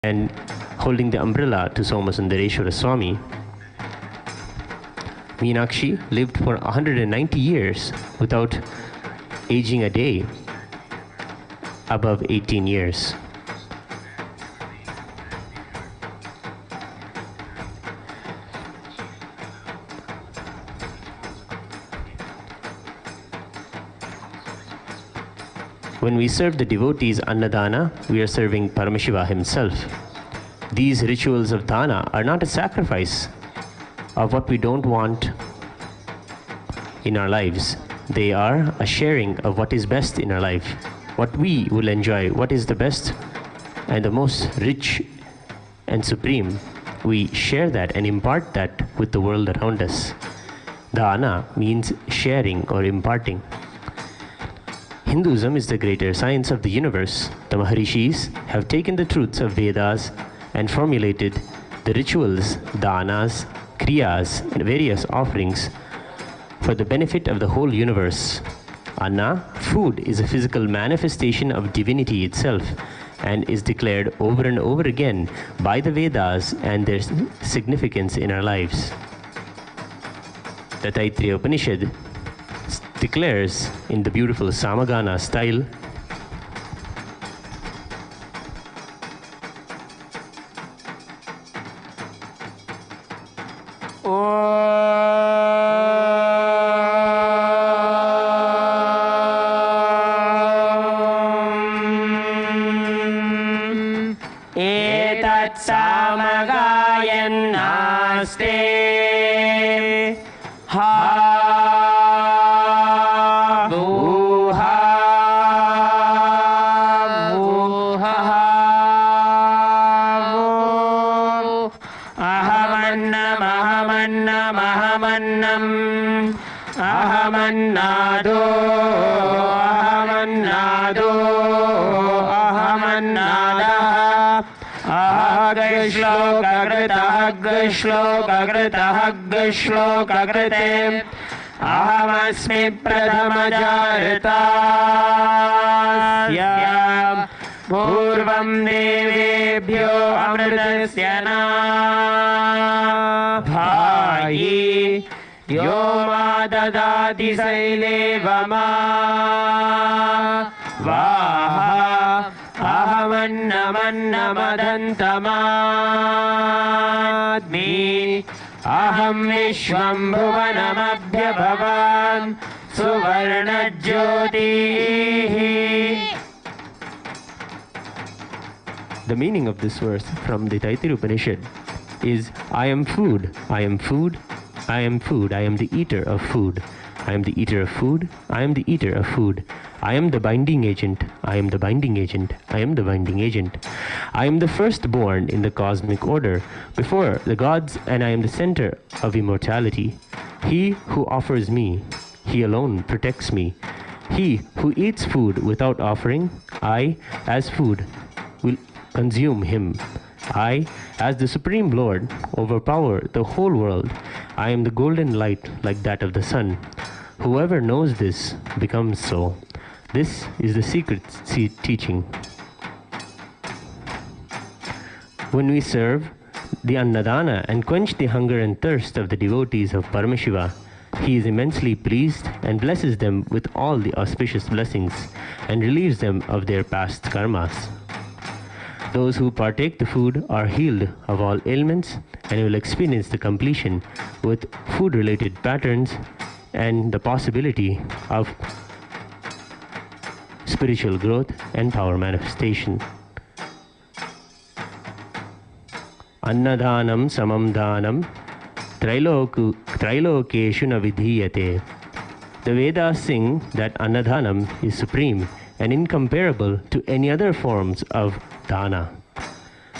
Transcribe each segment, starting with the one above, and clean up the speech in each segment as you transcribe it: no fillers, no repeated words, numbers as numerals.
and holding the umbrella to Somasundareshwara Swami. Meenakshi lived for 190 years without aging a day above 18 years. When we serve the devotees Annadana, we are serving Paramashiva himself. These rituals of dana are not a sacrifice of what we don't want in our lives. They are a sharing of what is best in our life, what we will enjoy, what is the best and the most rich and supreme. We share that and impart that with the world around us. Dana means sharing or imparting. Hinduism is the greater science of the universe. The Maharishis have taken the truths of Vedas and formulated the rituals, danas, kriyas, and various offerings for the benefit of the whole universe. Anna, food, is a physical manifestation of divinity itself and is declared over and over again by the Vedas and their significance in our lives. The Taittiriya Upanishad declares in the beautiful Samagana style, etat samagayannaste Ahamannado, ahamannado, ahamannada. Agashlokagrite, ahamasmi pradhamajaritaya. Purvam devebhyo amritasya na bhayi. Yo ma dadati sailevama vaha ahamannamannamadantamadmi aham vishvam bhuvanamabhyabhavan suvarnajyotihi. the meaning of this verse from the Taittiriya Upanishad is, I am food, I am food, I am food, I am the eater of food. I am the eater of food, I am the eater of food. I am the binding agent, I am the binding agent, I am the binding agent. I am the firstborn in the cosmic order before the gods, and I am the center of immortality. He who offers me, he alone protects me. He who eats food without offering, I, as food, will consume him. I, as the Supreme Lord, overpower the whole world. I am the golden light like that of the sun. Whoever knows this becomes so. This is the secret teaching. When we serve the Annadana and quench the hunger and thirst of the devotees of Paramashiva, he is immensely pleased and blesses them with all the auspicious blessings and relieves them of their past karmas. Those who partake the food are healed of all ailments and will experience the completion with food-related patterns and the possibility of spiritual growth and power manifestation. Annadhanam samam dhanam trailokeshu na vidhiyate. The Vedas sing that Annadhanam is supreme and incomparable to any other forms of dana.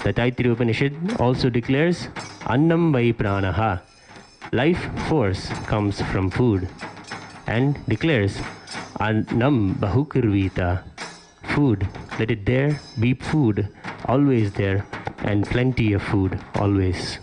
The Taittiriya Upanishad also declares, Annam vai pranaha. Life force comes from food, and declares, Annam bahukirvita. Food, let it there be food, always there, and plenty of food, always.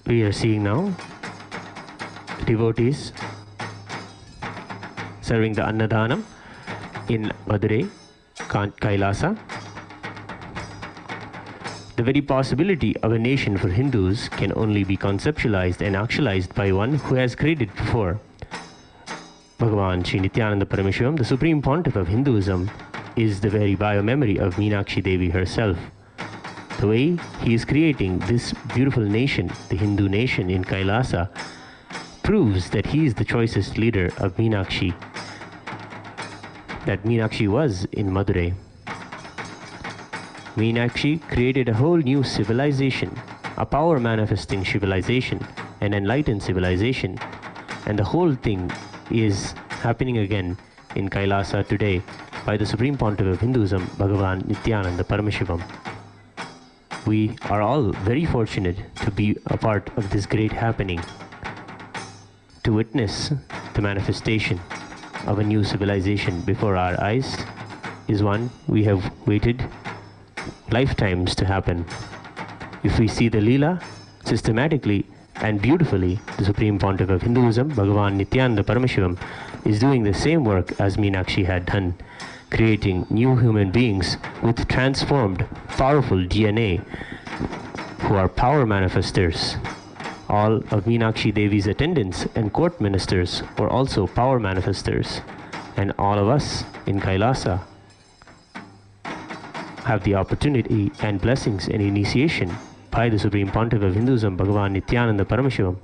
we are seeing now devotees serving the Annadhanam in Madurai, Kailasa. The very possibility of a nation for Hindus can only be conceptualized and actualized by one who has created before. Bhagavan Sri Nithyananda Paramashivam, the Supreme Pontiff of Hinduism, is the very biomemory of Meenakshi Devi herself. The way he is creating this beautiful nation, the Hindu nation in Kailasa, proves that he is the choicest leader of Meenakshi, that Meenakshi was in Madurai. Meenakshi created a whole new civilization, a power manifesting civilization, an enlightened civilization, and the whole thing is happening again in Kailasa today by the Supreme Pontiff of Hinduism, Bhagavan Nithyananda Paramashivam. We are all very fortunate to be a part of this great happening, to witness the manifestation of a new civilization before our eyes is one we have waited lifetimes to happen. If we see the Leela systematically and beautifully, the Supreme Pontiff of Hinduism, Bhagavan Nithyananda Paramashivam, is doing the same work as Meenakshi had done, creating new human beings with transformed, powerful DNA who are power manifestors. All of Meenakshi Devi's attendants and court ministers were also power manifestors, and all of us in Kailasa have the opportunity and blessings and initiation by the Supreme Pontiff of Hinduism, Bhagavan Nithyananda Paramashivam,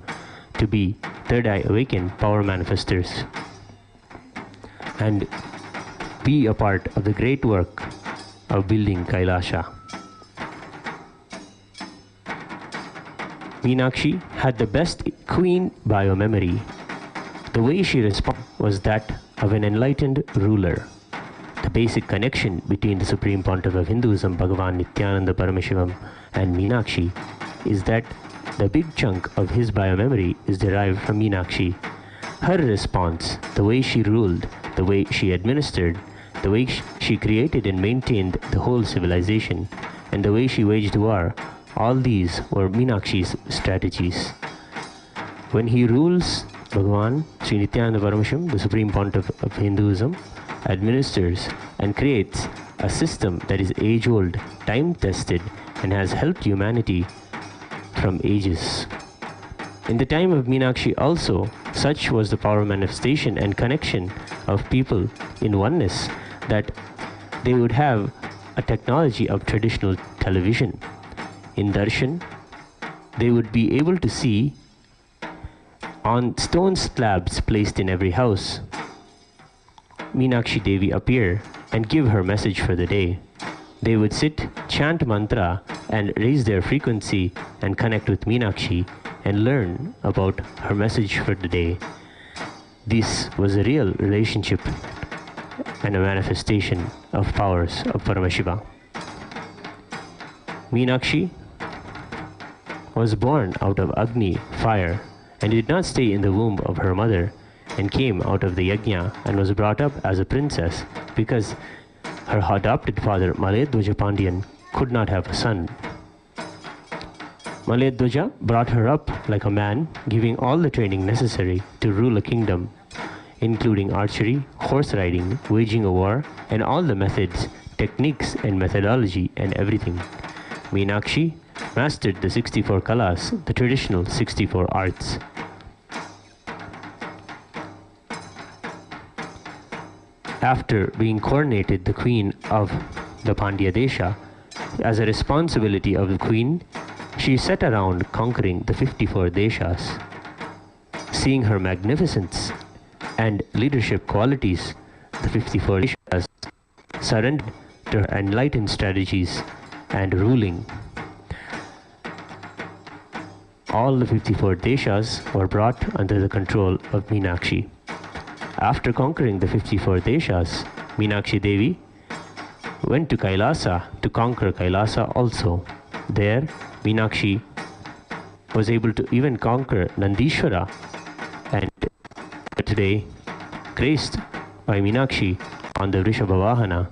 to be third eye awakened power manifestors and be a part of the great work of building Kailasa. Meenakshi had the best queen biomemory. The way she responded was that of an enlightened ruler. The basic connection between the Supreme Pontiff of Hinduism, Bhagavan Nithyananda Paramashivam, and Meenakshi is that the big chunk of his biomemory is derived from Meenakshi. Her response, the way she ruled, the way she administered, the way she created and maintained the whole civilization, and the way she waged war, all these were Meenakshi's strategies. When he rules, Bhagavan Sri Nithyananda Paramashivam, the Supreme Pontiff of Hinduism, administers and creates a system that is age-old, time-tested, and has helped humanity from ages. In the time of Meenakshi also, such was the power manifestation and connection of people in oneness that they would have a technology of traditional television. In Darshan, they would be able to see on stone slabs placed in every house Meenakshi Devi appear and give her message for the day. They would sit, chant mantra, and raise their frequency and connect with Meenakshi and learn about her message for the day. This was a real relationship and a manifestation of powers of Paramashiva. Meenakshi was born out of Agni, fire, and did not stay in the womb of her mother, and came out of the yajna and was brought up as a princess because her adopted father Maledwaja Pandyan could not have a son. Maledwaja brought her up like a man, giving all the training necessary to rule a kingdom, including archery, horse riding, waging a war, and all the methods, techniques and methodology and everything. Meenakshi mastered the 64 kalas, the traditional 64 arts. After being coronated the queen of the Pandya Desha, as a responsibility of the queen, she set around conquering the 54 deshas. Seeing her magnificence and leadership qualities, the 54 deshas surrendered to her enlightened strategies and ruling. All the 54 deshas were brought under the control of Meenakshi. After conquering the 54 deshas, Meenakshi Devi went to Kailasa to conquer Kailasa also. There, Meenakshi was able to even conquer Nandishvara, and today, graced by Meenakshi on the Vrishabhavahana.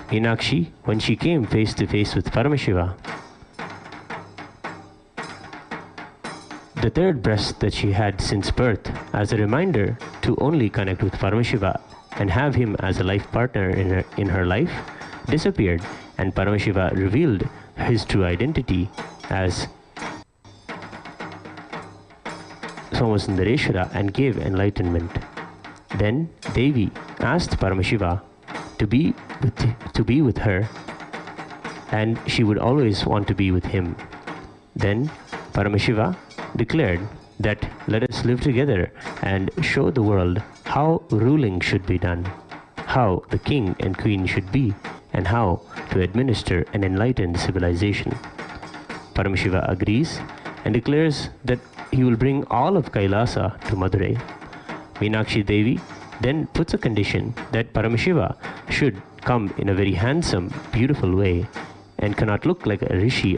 Meenakshi, when she came face to face with Paramashiva, the third breast that she had since birth, as a reminder to only connect with Paramashiva and have him as a life partner in her life, disappeared, and Paramashiva revealed his true identity as Somasundareshwara and gave enlightenment. Then Devi asked Paramashiva to be with her, and she would always want to be with him. Then Paramashiva declared that let us live together and show the world how ruling should be done, how the king and queen should be, and how to administer an enlightened civilization. Paramashiva agrees and declares that he will bring all of Kailasa to Madurai. Meenakshi Devi then puts a condition that Paramashiva should come in a very handsome, beautiful way and cannot look like a rishi.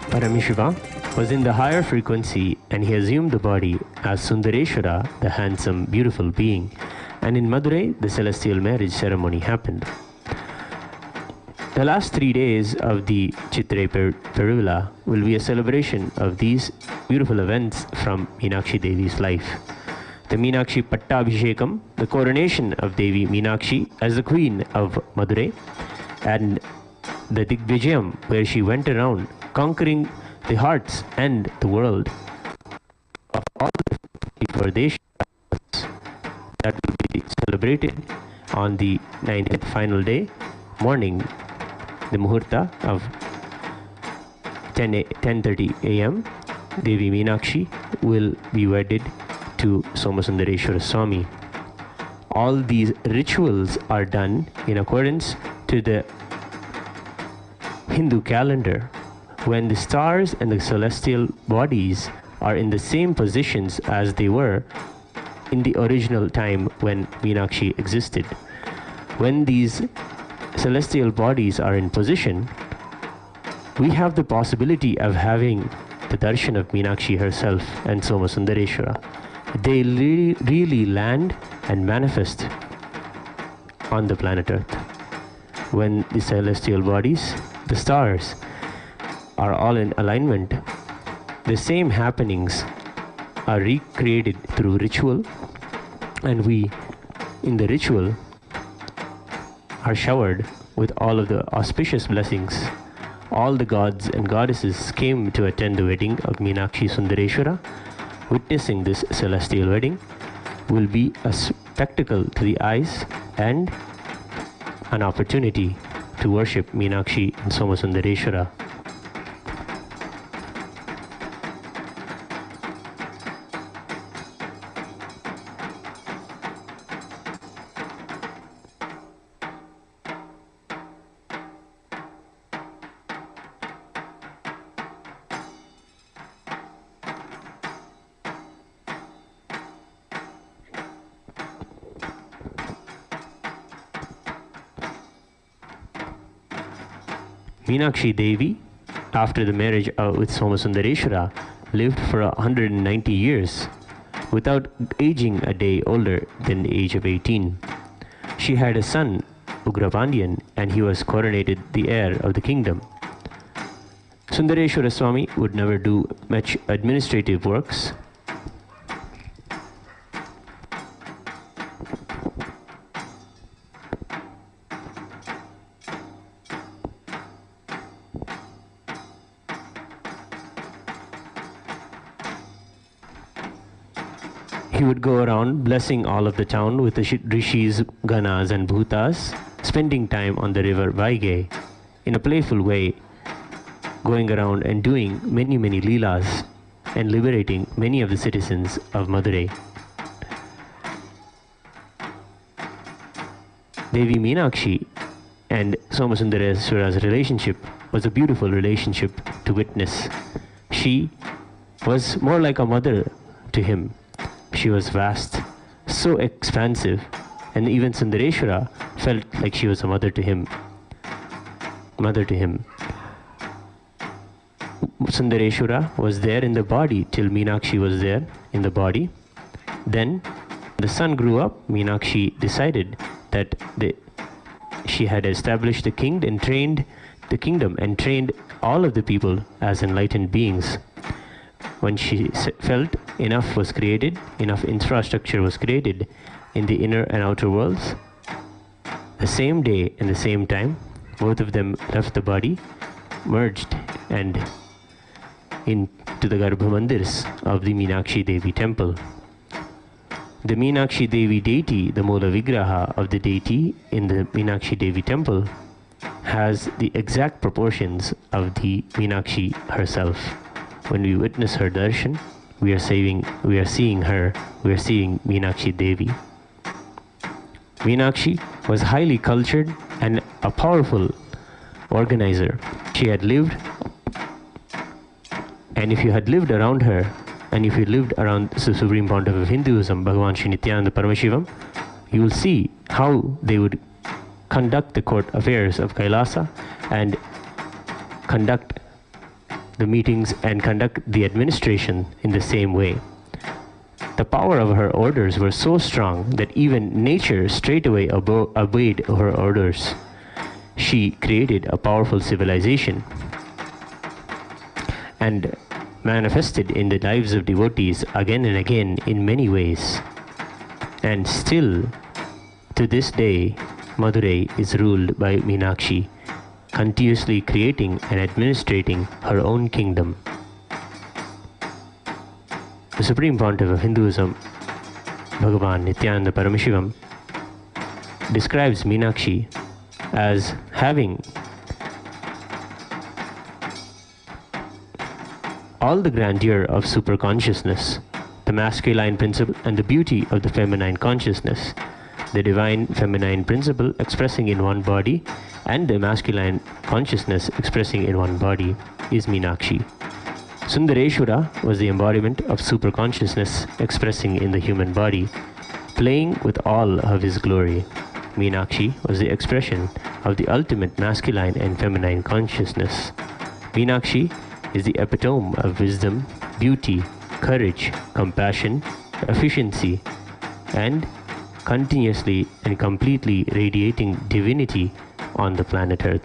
Paramashiva was in the higher frequency and he assumed the body as Sundareshwara, the handsome, beautiful being, and in Madurai the celestial marriage ceremony happened. The last 3 days of the Chitrai Peruvila will be a celebration of these beautiful events from Meenakshi Devi's life. The Meenakshi Pattabhishekam, the coronation of Devi Meenakshi as the queen of Madurai, and the Digvijayam, where she went around conquering the hearts and the world of all the Pradeshas, that will be celebrated on the 9th final day, morning, the Muhurta of 10:30 a.m. Devi Meenakshi will be wedded to Somasundareshwara Swami. All these rituals are done in accordance to the Hindu calendar, when the stars and the celestial bodies are in the same positions as they were in the original time when Meenakshi existed. When these celestial bodies are in position, we have the possibility of having the darshan of Meenakshi herself and Somasundareshwara. They really land and manifest on the planet Earth. When the celestial bodies, the stars, are all in alignment, the same happenings are recreated through ritual, and we, in the ritual, are showered with all of the auspicious blessings. All the gods and goddesses came to attend the wedding of Meenakshi Sundareshwara. Witnessing this celestial wedding will be a spectacle to the eyes and an opportunity to worship Meenakshi and Somasundareshwara. Meenakshi Devi, after the marriage with Somasundareshwara, lived for 190 years without aging a day older than the age of 18. She had a son, Ugrapandian, and he was coronated the heir of the kingdom. Sundareshwara Swami would never do much administrative works. He would go around blessing all of the town with the rishis, ganas and bhutas, spending time on the river Vaigai in a playful way, going around and doing many leelas and liberating many of the citizens of Madurai. Devi Meenakshi and Somasundareswara's relationship was a beautiful relationship to witness. She was more like a mother to him. She was vast, so expansive, and even Sundareshwara felt like she was a mother to him. Sundareshwara was there in the body till Meenakshi was there in the body. Then the son grew up. Meenakshi decided that she had established the kingdom and trained all of the people as enlightened beings. When she felt enough was created, enough infrastructure was created in the inner and outer worlds, the same day and the same time, both of them left the body, merged, and into the Garbha Mandirs of the Meenakshi Devi temple. The Meenakshi Devi deity, the Moola Vigraha of the deity in the Meenakshi Devi temple, has the exact proportions of the Meenakshi herself. When we witness her darshan, we are seeing Meenakshi Devi. Meenakshi was highly cultured and a powerful organizer. She had lived, and if you had lived around her, and if you lived around the Supreme Pontiff of Hinduism, Bhagavan Sri Nithyananda Paramashivam, you will see how they would conduct the court affairs of Kailasa and conduct the meetings and conduct the administration in the same way. The power of her orders were so strong that even nature straightaway obeyed her orders. She created a powerful civilization and manifested in the lives of devotees again and again in many ways. And still, to this day, Madurai is ruled by Meenakshi, continuously creating and administrating her own kingdom. The Supreme Pontiff of Hinduism, Bhagavan Nithyananda Paramashivam, describes Meenakshi as having all the grandeur of superconsciousness, the masculine principle and the beauty of the feminine consciousness, the divine feminine principle expressing in one body and the masculine consciousness expressing in one body is Meenakshi. Sundareshwara was the embodiment of superconsciousness expressing in the human body, playing with all of his glory. Meenakshi was the expression of the ultimate masculine and feminine consciousness. Meenakshi is the epitome of wisdom, beauty, courage, compassion, efficiency, and continuously and completely radiating divinity on the planet Earth.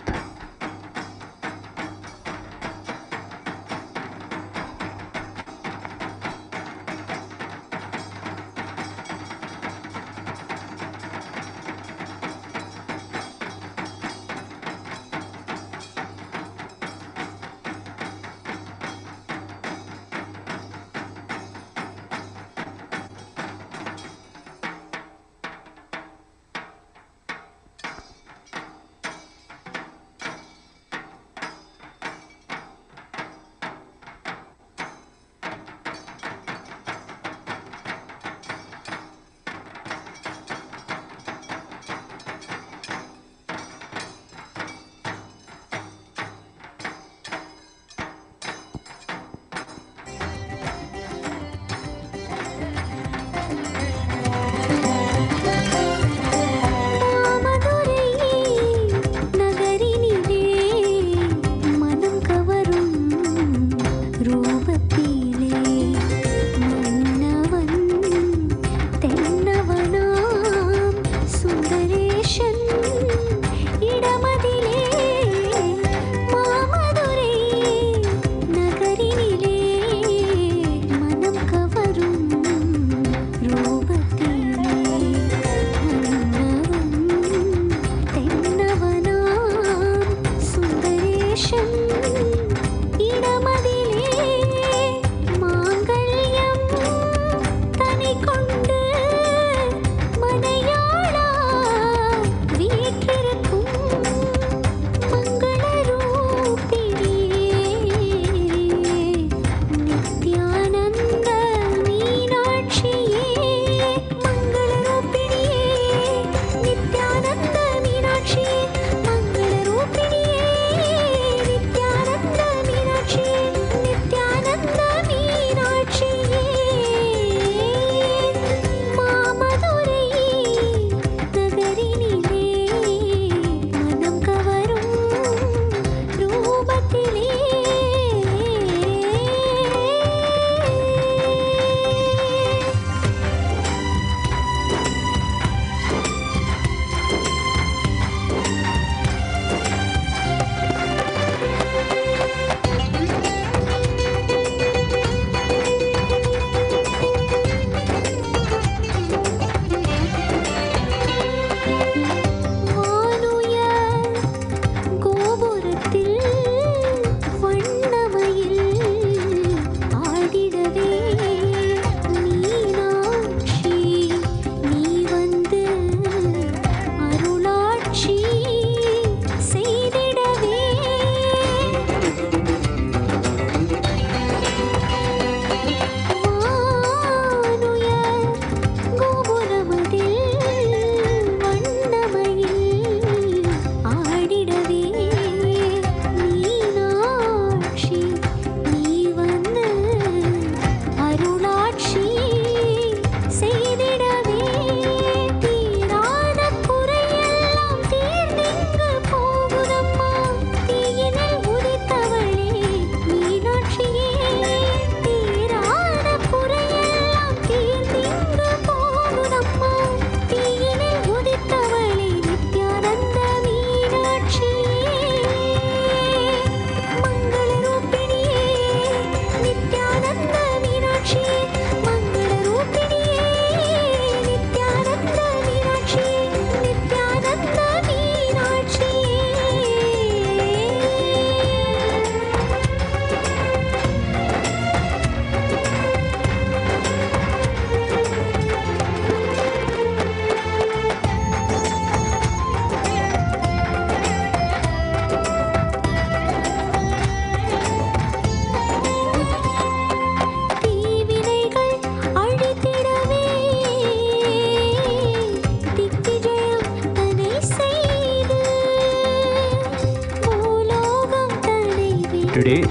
Today,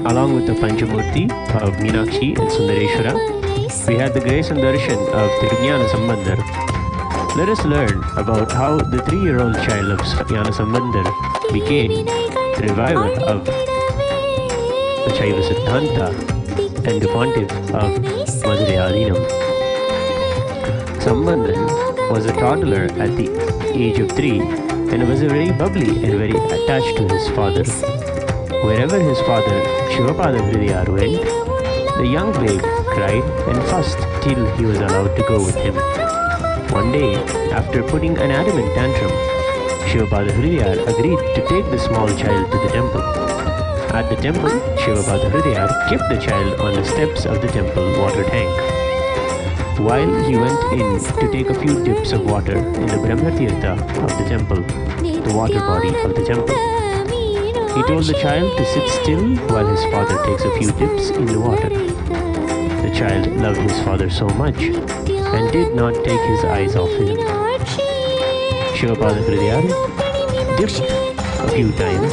along with the Panchamurti of Meenakshi and Sundareshwara, we had the grace and darshan of Tirujnana Sambandar. Let us learn about how the 3-year-old child of Jnana Sambandar became the reviver of the Shaiva Siddhanta and the pontiff of Madurai. Sambandar was a toddler at the age of 3 and was very bubbly and very attached to his father. Wherever his father Shivapada Hridayar went, the young babe cried and fussed till he was allowed to go with him. One day, after putting an adamant tantrum, Shivapada Hridayar agreed to take the small child to the temple. At the temple, Shivapada Hridayar kept the child on the steps of the temple water tank. While he went in to take a few dips of water in the Brahma Tirtha of the temple, the water body of the temple, he told the child to sit still while his father takes a few dips in the water. The child loved his father so much and did not take his eyes off him. Shivapada Hridayar dipped a few times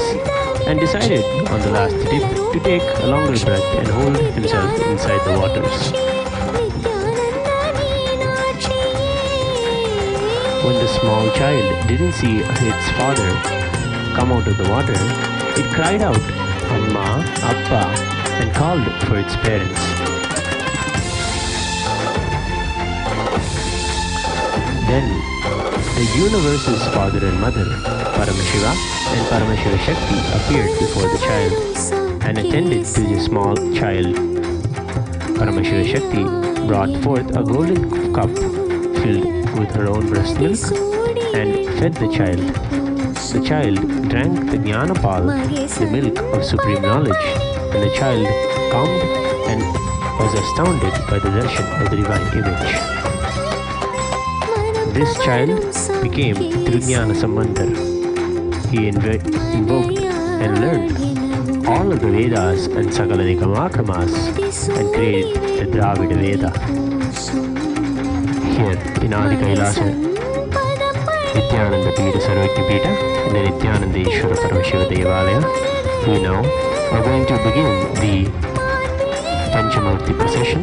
and decided on the last dip to take a longer breath and hold himself inside the waters. When the small child didn't see its father come out of the water, it cried out, "Amma, Appa," and called for its parents. Then, the universe's father and mother, Paramashiva and Paramashiva Shakti, appeared before the child and attended to the small child. Paramashiva Shakti brought forth a golden cup filled with her own breast milk and fed the child. The child drank the Jnanapal, the milk of supreme knowledge, and the child calmed and was astounded by the darshan of the divine image. This child became Tirujnana Sambandar. He invoked and learned all of the Vedas and Sakala Nikamakramas and created the Dravida Veda. Here in Adi Kailasa, Nithyananda Pita Sarvajna Pita and the Nithyananda Ishvara Paramashiva Devalaya, we now are going to begin the Panchamurti procession.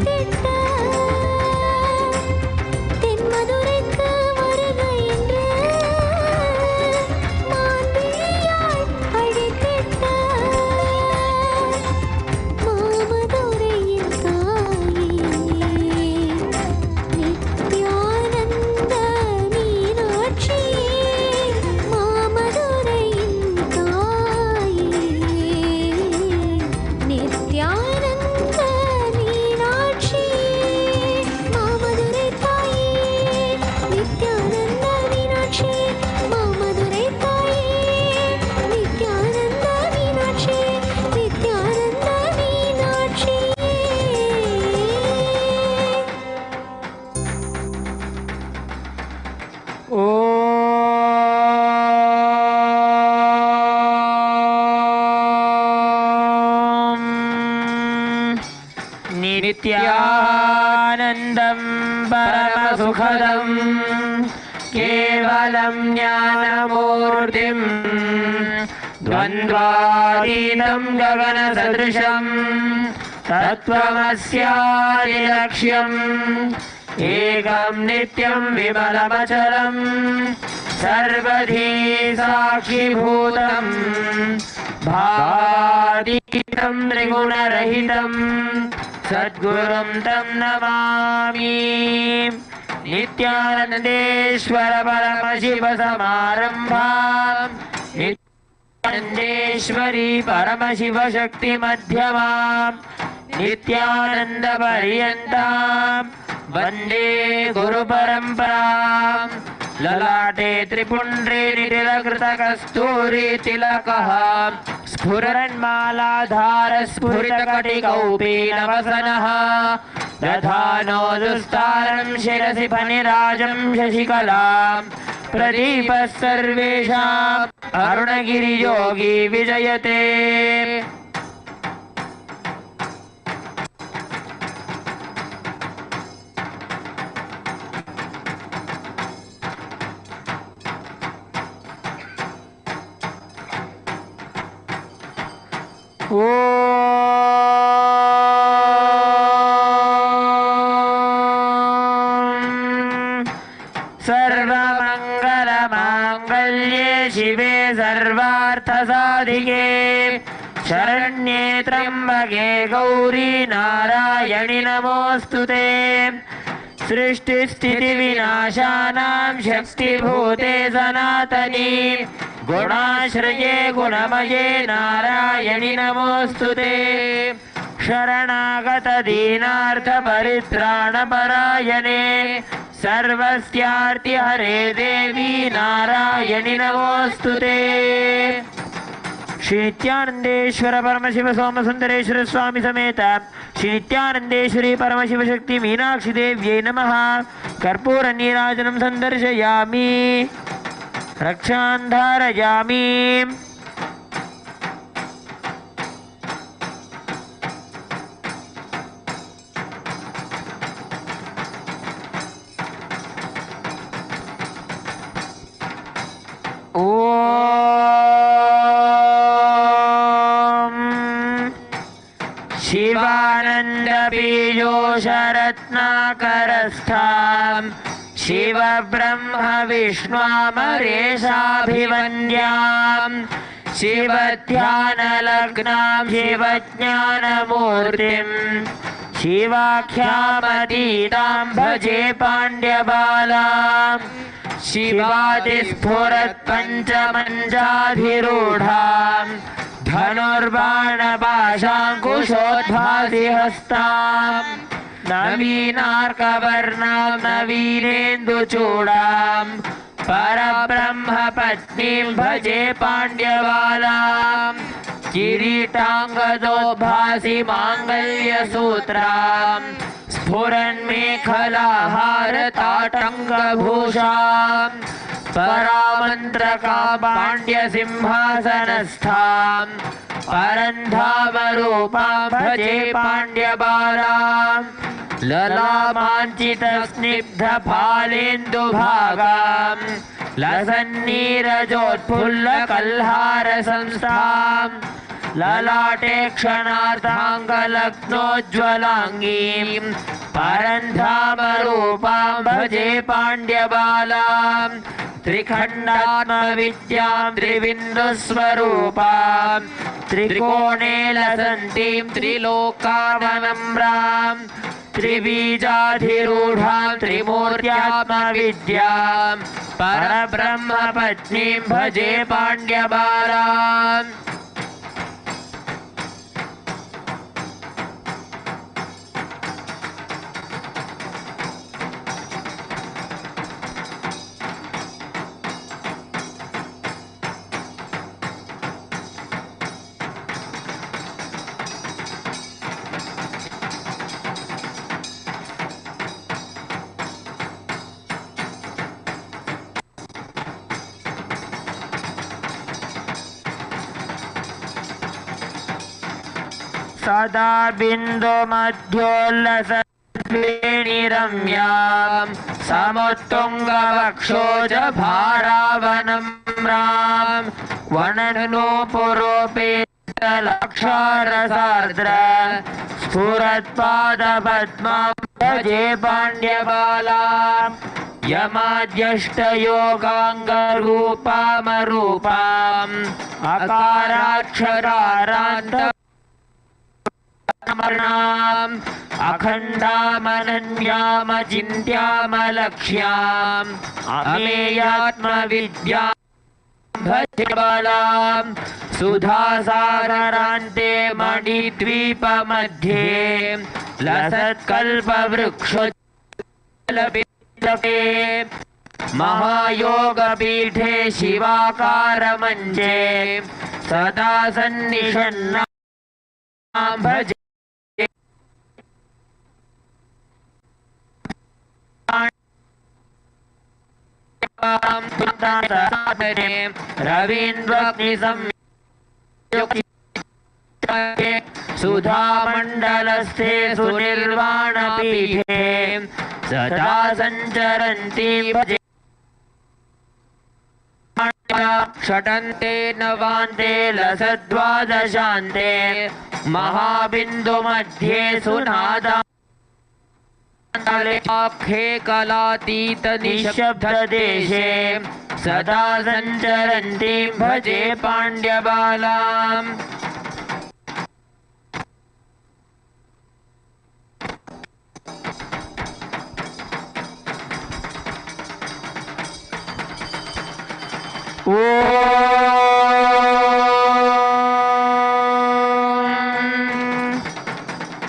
नित्यानन्दं परमसुखदं केवलं ज्ञानमूर्तिं द्वन्द्वातीतं गगनसदृशं तत्त्वमस्यादिलक्ष्यम् एकं नित्यं विमलमचलं सर्वधी साक्षिभूतं भावातीतं त्रिगुणरहितं सद्गुरुं तं नमामि। नित्यानन्देश्वर परमशिव समारम्भां नित्यानन्देश्वरी परमशिव शक्ति मध्यमां नित्यानन्द पर्यन्तां वन्दे गुरुपरम्परां। ललाटे त्रिपुण्ड्रे नितिलकृतकस्तूरी तिलकः स्फुरन्मालाधार स्फुरितकटिकौपीनवसनः दधानो दुस्तारं शिरसि फणिराजं शशिकलां प्रदीपः सर्वेषाम् अरुणगिरियोगी विजयते। सर्वमङ्गलमाङ्गल्ये शिवे सर्वार्थसाधिके शरण्ये त्र्यम्बके गौरी नारायणि नमोऽस्तुते। सृष्टिस्थितिविनाशानां शक्तिभूते सनातनी गुणाश्रये गुणमये नारायणि नमोऽस्तुते। शरणागत दीनार्थ परित्राणपरायणे सर्वस्यार्ति हरे देवी नारायणि नमोऽस्तुते। श्री नित्यानंदेश्वर परमशिव सोम सुंदरेश्वर स्वामी समेत श्री नित्यानंदेश्वरी परमशिव शक्ति मीनाक्षी देव्यै नमः। कर्पूर नीराजनं संदर्शयामि, रक्षां धारयामि। शिवानंद पीयूषरत्नाकरस्थां शिव ब्रह्म विष्णुमरेशाभिवन्द्यां शिवध्यानलग्नां शिवज्ञानमूर्तिं शिवाख्यामतीतां भजे पाण्ड्यबालां। शिवादिस्फुरत्पञ्चमञ्चाधिरूढां धनुर्बाणपाशाङ्कुशोद्भासि हस्तां नवीनार्कवर्णां नवीनेन्दुचूडां परब्रह्मपत्नीं भजे पाण्ड्यबालां। किरीटाङ्गदोद्भासि माङ्गल्यसूत्रां स्फुरन्मेखलाहारताटङ्गभूषां परामन्त्रका पाण्ड्यसिंहासनस्थां परन्धामरूपां भजे पाण्ड्यबालां। ललामाञ्चितस्निग्धफालेन्दुभागां लसन्नीरजोत्फुल्लकल्हारसंस्थां ललाटे क्षणार्धाङ्गलग्नोज्ज्वलाङ्गीं परन्धामरूपां भजे पाण्ड्यबालां। त्रिखण्डात्मविद्यां त्रिबिन्दुस्वरूपां त्रिकोणे लसन्तीं त्रिलोकावनम्रां त्रिबीजाधिरूढां त्रिमूर्त्यात्मविद्यां परब्रह्मपत्नीं भजे पाण्ड्यबालां। सदा बिन्दुमध्योल्लसवेणिरम्यां समुत्तुङ्गवक्षोजभारावनम्रां वननूपुरोपेतलक्षारसार्द्र स्फुरत्पादपद्मां भजे पाण्ड्यबालां। यमाद्यष्टयोगाङ्गरूपामरूपाम् अकाराक्षरारान्त अखण्डामनन्यामचिन्त्यामलक्ष्याम् अमेयात्मविद्यां भजे बालां। सुधासागरान्ते मणिद्वीपमध्ये लसत्कल्पवृक्षोज्ज्वलपितके महायोगपीठे शिवाकारमञ्चे सदा सन्निषन्नां भजे रवीन्द्रग्निसंयुक्ते सुधामण्डलस्थे सुनिर्वाणपीठे सदा सञ्चरन्ती भजे षटन्ते नवान्ते लसद्वादशान्ते महाबिन्दुमध्ये सुनादा आखे कलातीत निशब्ददेशे सदा सञ्चरन्तीं भजे पाण्ड्यबालाम्।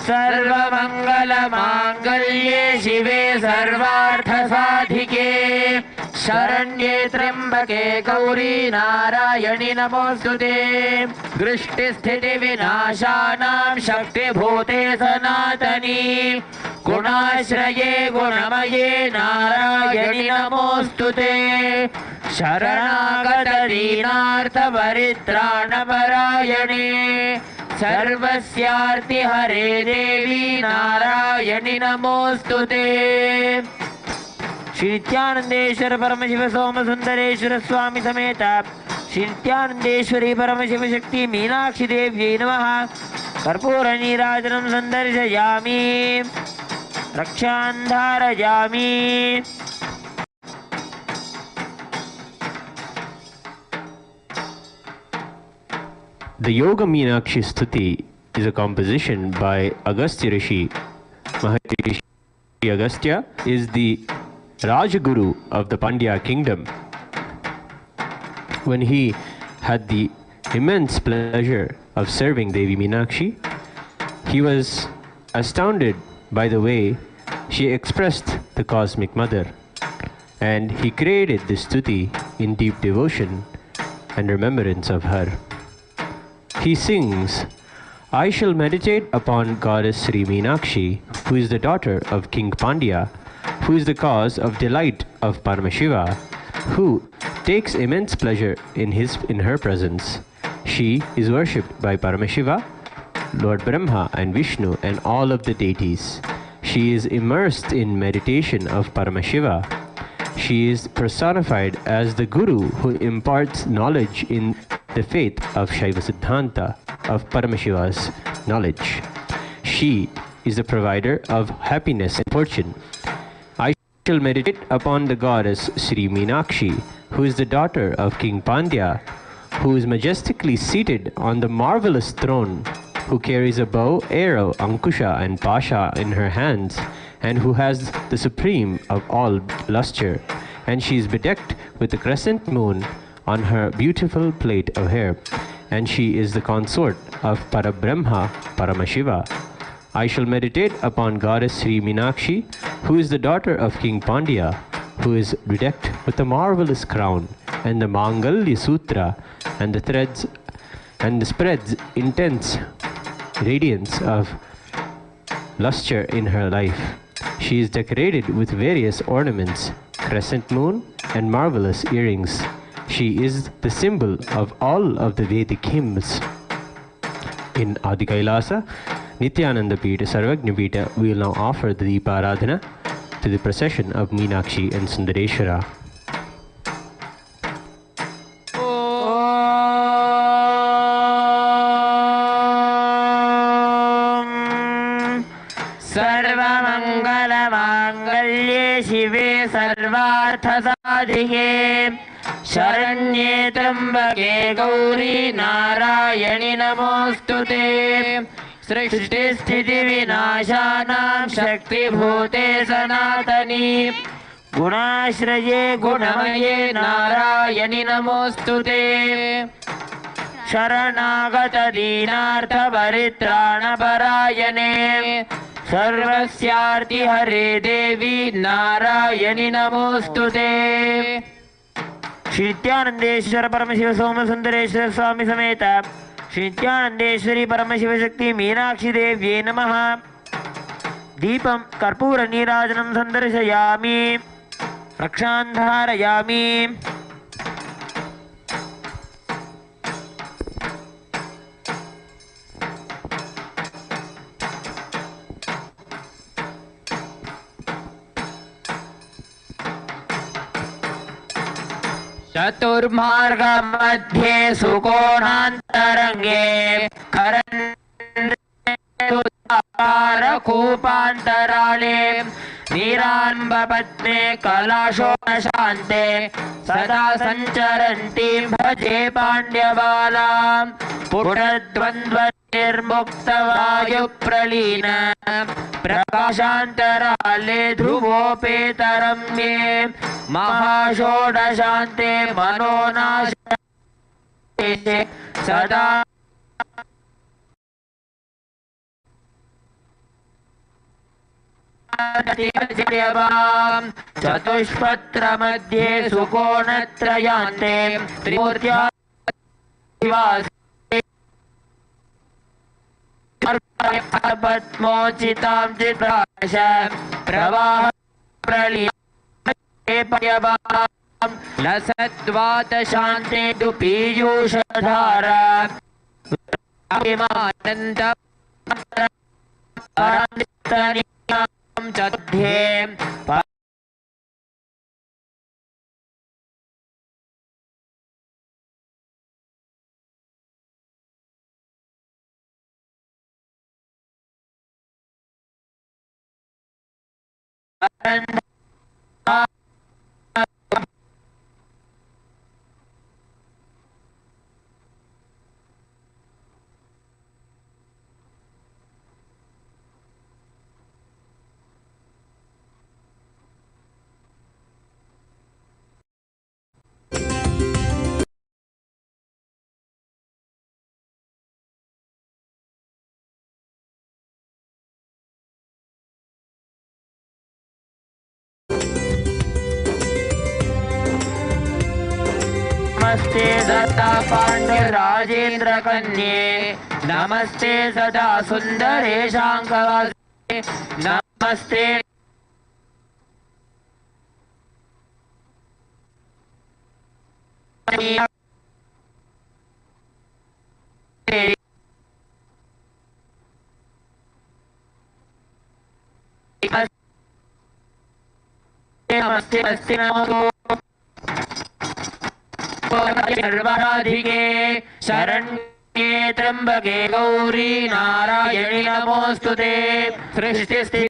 सर्वमङ्गलमाङ्गल्ये शिवे सर्वार्थसाधिके शरण्ये त्र्यम्बके गौरी नारायणि नमोऽस्तुते। दृष्टिस्थितिविनाशानां शक्तिभूते सनातनी गुणाश्रये गुणमये नारायणि नमोऽस्तुते। शरणागत दीनार्थपरित्राणपरायणे सर्वस्यार्ति हरे देवी नारायणि नमोऽस्तुते। श्री नित्यानंदेश्वर परमशिव सोम सुंदरेश्वर स्वामी समेत श्री नित्यानंदेश्वरी परमशिव शक्ति मीनाक्षी देव्यै नमः। कर्पूर नीराजनं संदर्शयामि रक्षां धारयामि। The Yoga Meenakshi Stuti is a composition by Agastya Rishi. Maharishi Agastya is the Rajaguru of the Pandya kingdom. When he had the immense pleasure of serving Devi Meenakshi, he was astounded by the way she expressed the Cosmic Mother, and he created this stuti in deep devotion and remembrance of her. He sings, I shall meditate upon Goddess Sri Meenakshi, who is the daughter of King Pandya, who is the cause of delight of Paramashiva, who takes immense pleasure in her presence. She is worshipped by Paramashiva, Lord Brahma and Vishnu and all of the deities. She is immersed in meditation of Paramashiva. She is personified as the Guru who imparts knowledge in the faith of Shaiva Siddhanta, of Paramashiva's knowledge. She is the provider of happiness and fortune. I shall meditate upon the goddess Sri Meenakshi, who is the daughter of King Pandya, who is majestically seated on the marvelous throne, who carries a bow, arrow, ankusha and pasha in her hands, and who has the supreme of all luster, and she is bedecked with a crescent moon on her beautiful plait of hair, and she is the consort of Parabrahma, Paramashiva. I shall meditate upon Goddess Sri Meenakshi, who is the daughter of King Pandya, who is bedecked with a marvelous crown, and the Mangalya Sutra, and the threads, and the spreads intense radiance of luster in her life. She is decorated with various ornaments, crescent moon, and marvelous earrings. She is the symbol of all of the Vedic hymns. In Adi Kailasa, Nithyananda Sarvagna Pita, we will now offer the Deeparadhana to the procession of Meenakshi and Sundareshwara. सर्वमङ्गलमाङ्गल्ये शिवे सर्वार्थसाधिके शरण्ये त्र्यम्बके गौरी नारायणि नमोऽस्तुते। सृष्टिस्थितिविनाशानां शक्तिभूते सनातनी गुणाश्रये गुणमये नारायणि नमोऽस्तुते। शरणागत दीनार्थपरित्राणपरायणे सर्वस्यार्ति हरे देवी नारायणि नमोऽस्तुते। श्री नित्यानंदेश्वर परमशिव सोम सुंदरेश्वर स्वामी समेत श्री नित्यानंदेश्वरी परमशिव शक्ति मीनाक्षी देव्यै नमः। दीपं कर्पूर नीराजनं संदर्शयामि रक्षां धारयामि। चतुर्मार्ग मध्ये सुकोणान्तरंगे कूपान्तराले नीरान्बपद्मे कलाशोणशान्ते सदा सञ्चरन्तीं भजे पाण्ड्यबालां पुरद्वन्द्वनिर्मुक्तवायुप्रलीन प्रकाशान्तराले ध्रुवोपेतरम्ये महाषोडशान्ते मनोनाशे सदा चतुष्पत्र मध्ये सुकोणत्रयान्ते त्रिमूर्त्या पद्मोचितां चित्राश प्रवाह प्रलीयबां लसद्वातशान्ते तु पीयूषधारा अभिमानन्द चतुर्थे नमस्ते सदा पाण्ड्यराजेन्द्र कन्ये नमस्ते सदा सुन्दरेशाङ्कवासे नमस्ते नमस्ते नमस्ते नमो सर्वाधिके शरण्ये त्र्यम्बके गौरी नारायणि नमोऽस्तुते सृष्टिस्थिति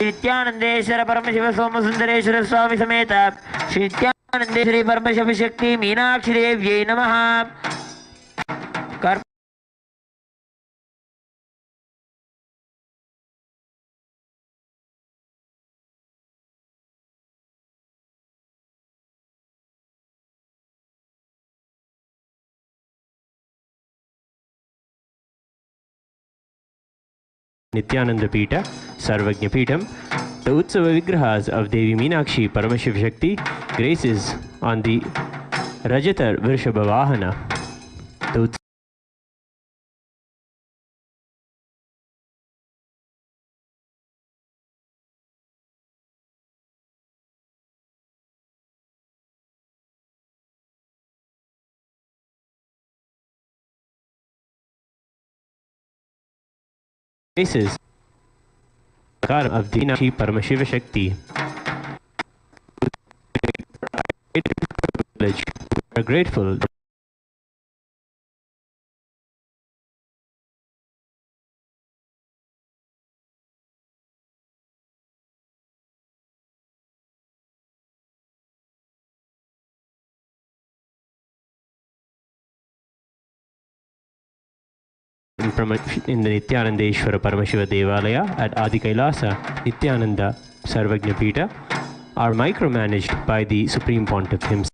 नित्यानंदेश्वर परमशिव सोम सुंदरेश्वर स्वामी समेत श्री नित्यानंदेश्वरी परमशिव शक्ति मीनाक्षी देव्यै नमः। Nithyananda Pita, Sarvagnya Peetam, the Utsava Vigrahas of Devi Meenakshi Paramashiv Shakti graces on the Rajatar Vrishabha Vahana. The graces of the Meenakshi Paramashiva Shakti. We are grateful. In the Nithyanandeshwara Paramashiva Devalaya at Adi Kailasa, Nithyananda Sarvagnya Pita are micromanaged by the Supreme Pontiff himself.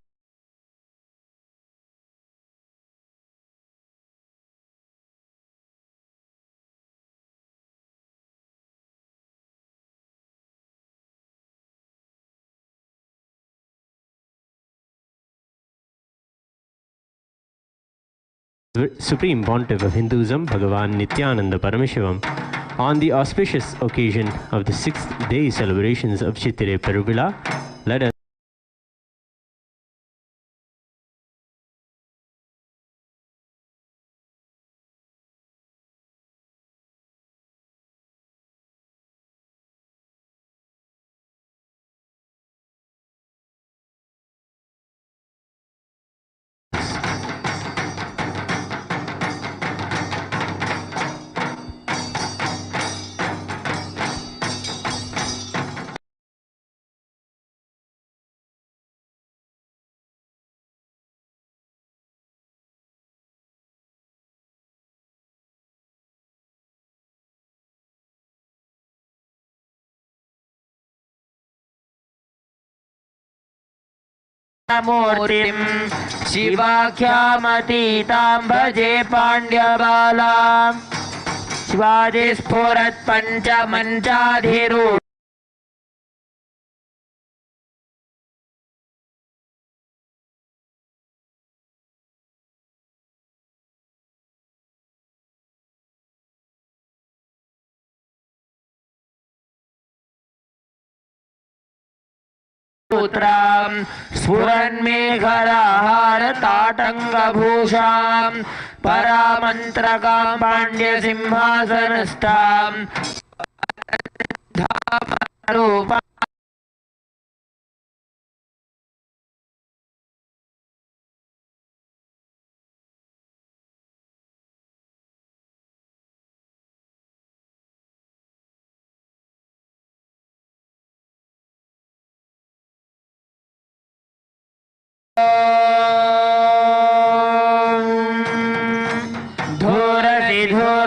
Supreme Pontiff of Hinduism, Bhagavan Nithyananda Paramashivam, On the auspicious occasion of the 6th day celebrations of Chittire Peruvila, let us मूर्तिं शिवाख्यामतीतां भजे पाण्ड्यबालां शिवाजिस्फुरत् पञ्चमञ्चाधिरूढ पुत्रां स्फुरन्मेघराहारताटङ्गभूषां परामन्त्रकां पाण्ड्यसिंहासनस्थां धामरूपां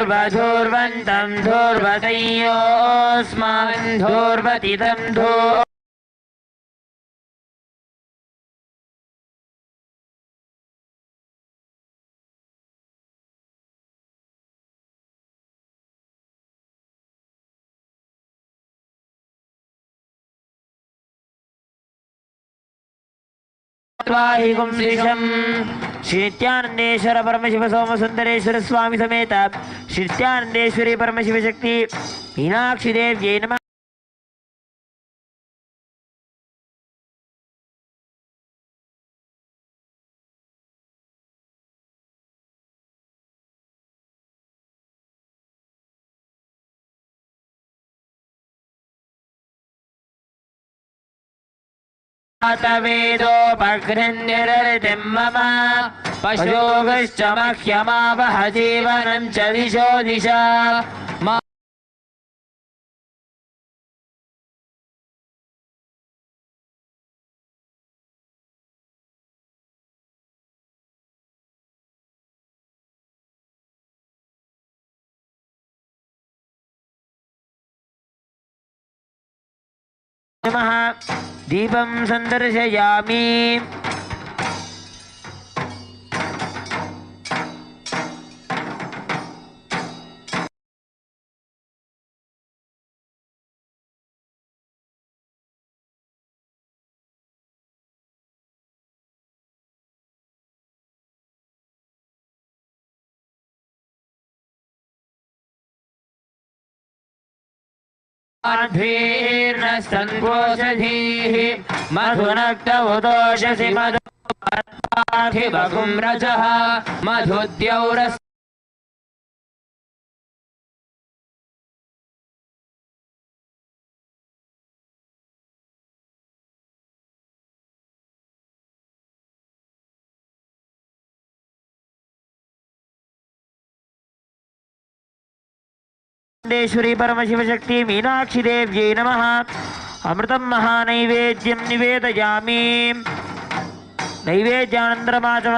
धूर्वधूर्वन्तं धूर्वतयोऽस्मान् धूर्वतितं धूर् श्रीत्यानंदेश्वर परमशिव सोम सुंदरेश्वर स्वामी समेत श्रीत्यानंदेश्वरी परमशिव शक्ति मीनाक्षी देव्यै नमः। वेदोपघ्नन्निरृतिं मम पशोगश्च मह्यमावह जीवनं च दिशो दिशा नमः। दीपं संदर्शयामि। आध्वीर्न संघोषधीः मधुनक्तवुदोषसि मधुपार्थिवगुं रजः मधुद्यौरस् देश्वरी परमशिव शक्ति मीनाक्षी देव्यै नमः। अमृतं महानैवेद्यं निवेदयामि। नैवेद्यानन्तरमाचमनम्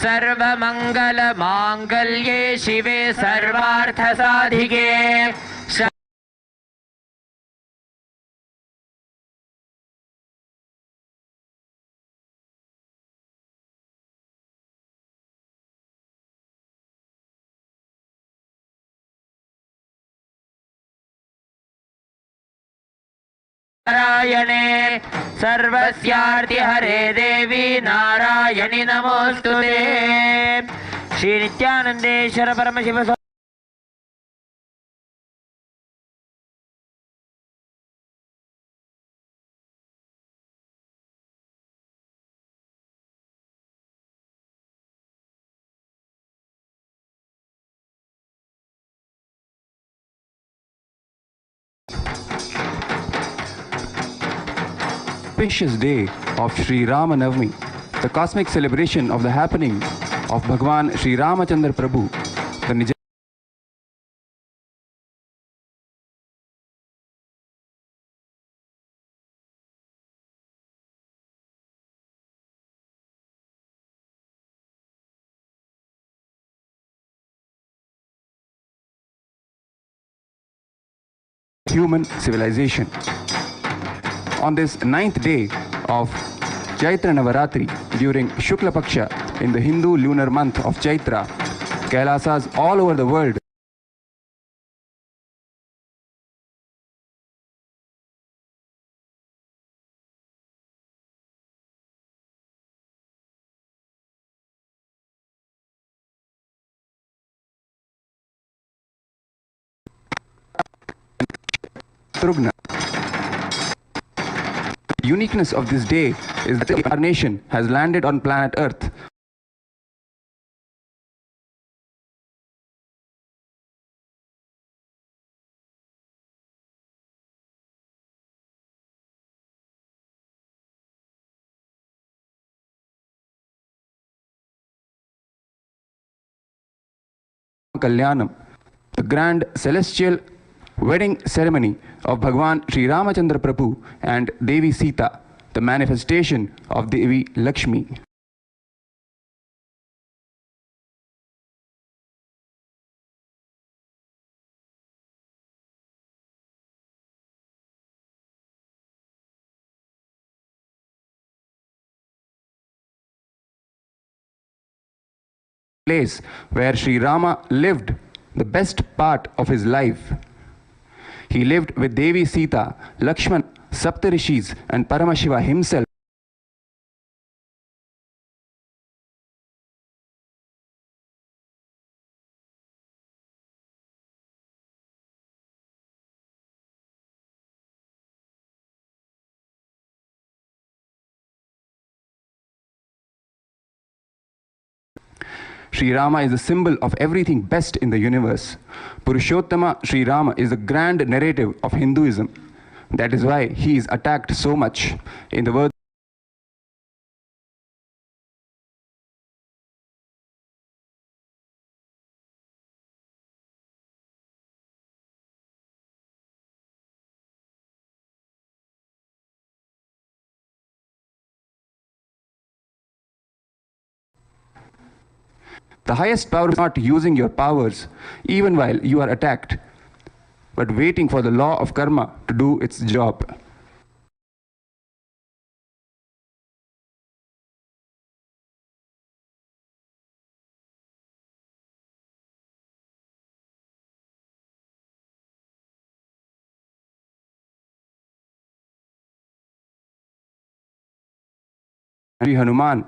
सर्वमङ्गलमाङ्गल्ये शिवे सर्वार्थसाधिके नारायणे सर्वस्यार्ति हरे देवी नारायणि नमोस्तुते। Shri नित्यानंदेश्वर Paramshiva auspicious day of Sri Rama Navami, the cosmic celebration of the happening of Bhagwan Sri Ramachandra Prabhu, the Nij human civilization. On this 9th day of Chaitra Navaratri during Shukla Paksha in the Hindu lunar month of Chaitra, Kailasas all over the world Trugna. The uniqueness of this day is that the incarnation has landed on planet Earth. Kalyanam, the grand celestial wedding ceremony of Bhagwan Sri Ramachandra Prabhu and Devi Sita, the manifestation of Devi Lakshmi. Place where Sri Rama lived the best part of his life. He lived with Devi Sita, Lakshman, Saptarishis and Paramashiva himself. Sri Rama is a symbol of everything best in the universe. Purushottama Sri Rama is a grand narrative of Hinduism. That is why he is attacked so much. In the words the highest power is not using your powers even while you are attacked, but waiting for the law of karma to do its job. Sri Hanuman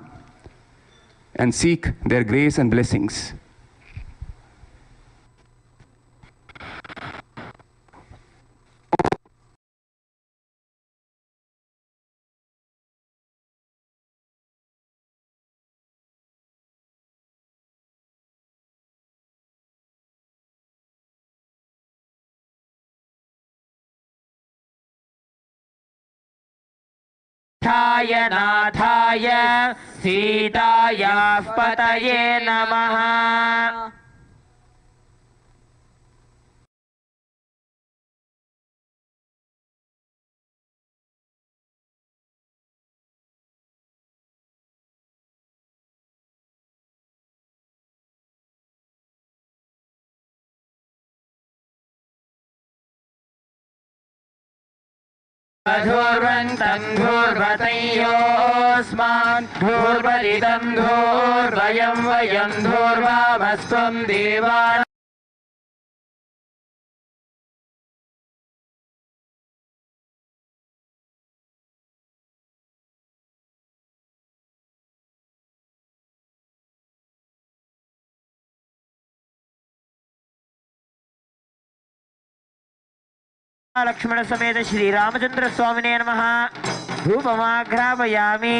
and seek their grace and blessings. नाथाय सीतायाः पतये नमः। धूर्वन्तं धूर्वतयोऽस्मान् धूर्वदिदं धूर्वयं वयं धूर्वामस्त्वं देवानां लक्ष्मण समेत श्री रामचंद्र स्वामिने नमः। धूपमाघ्रापयामि।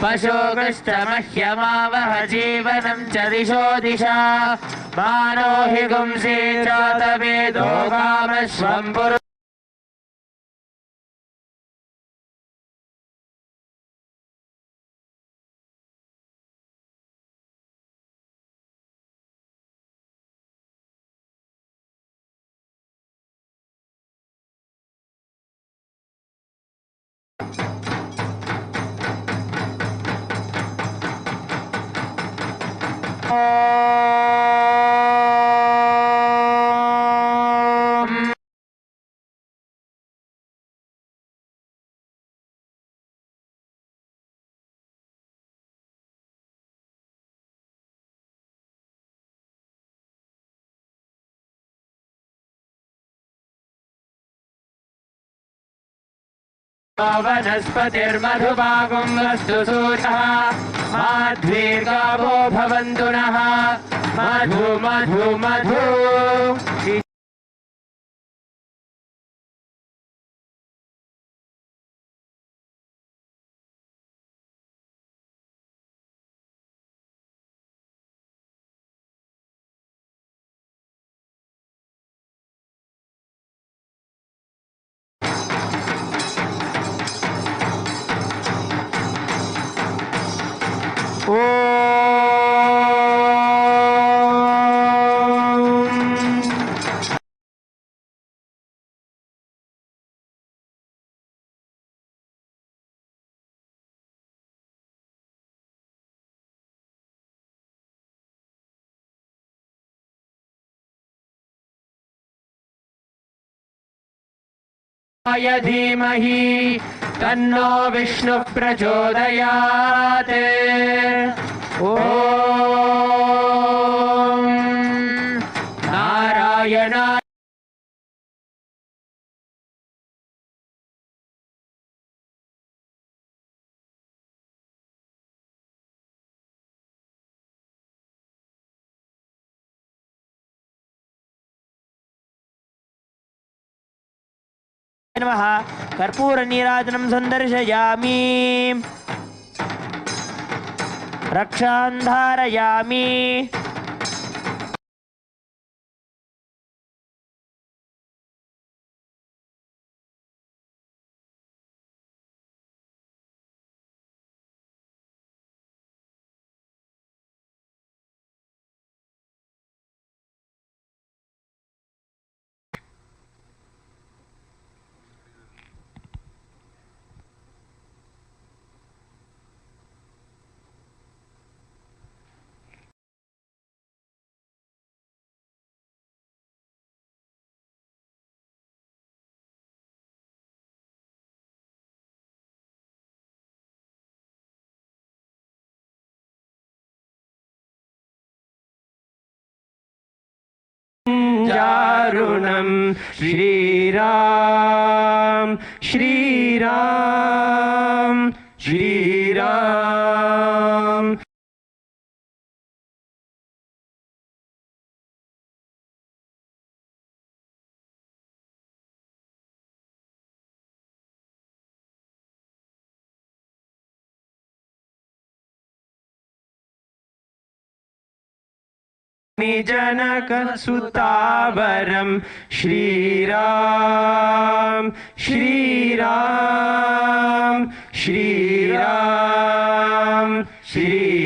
पशुकृष्टमह्यमावह जीवनं च दिशो दिशा मानो हि गुंसि जातवेदो कामश्वं पुरुष वनस्पतिर्मधुभागं वस्तु सूर्यः माध्वीर्गावो भवन्तु नः मधु मधु मधु। धीमहि तन्नो विष्णुः प्रचोदयात्। ॐ नारायणाय नमः। कर्पूर नीराजनं सन्दर्शयामि। रक्षां धारयामि। दारुणं श्रीराम श्रीराम श्रीराम। जनक सुतावरम श्रीराम श्रीराम श्रीराम श्री।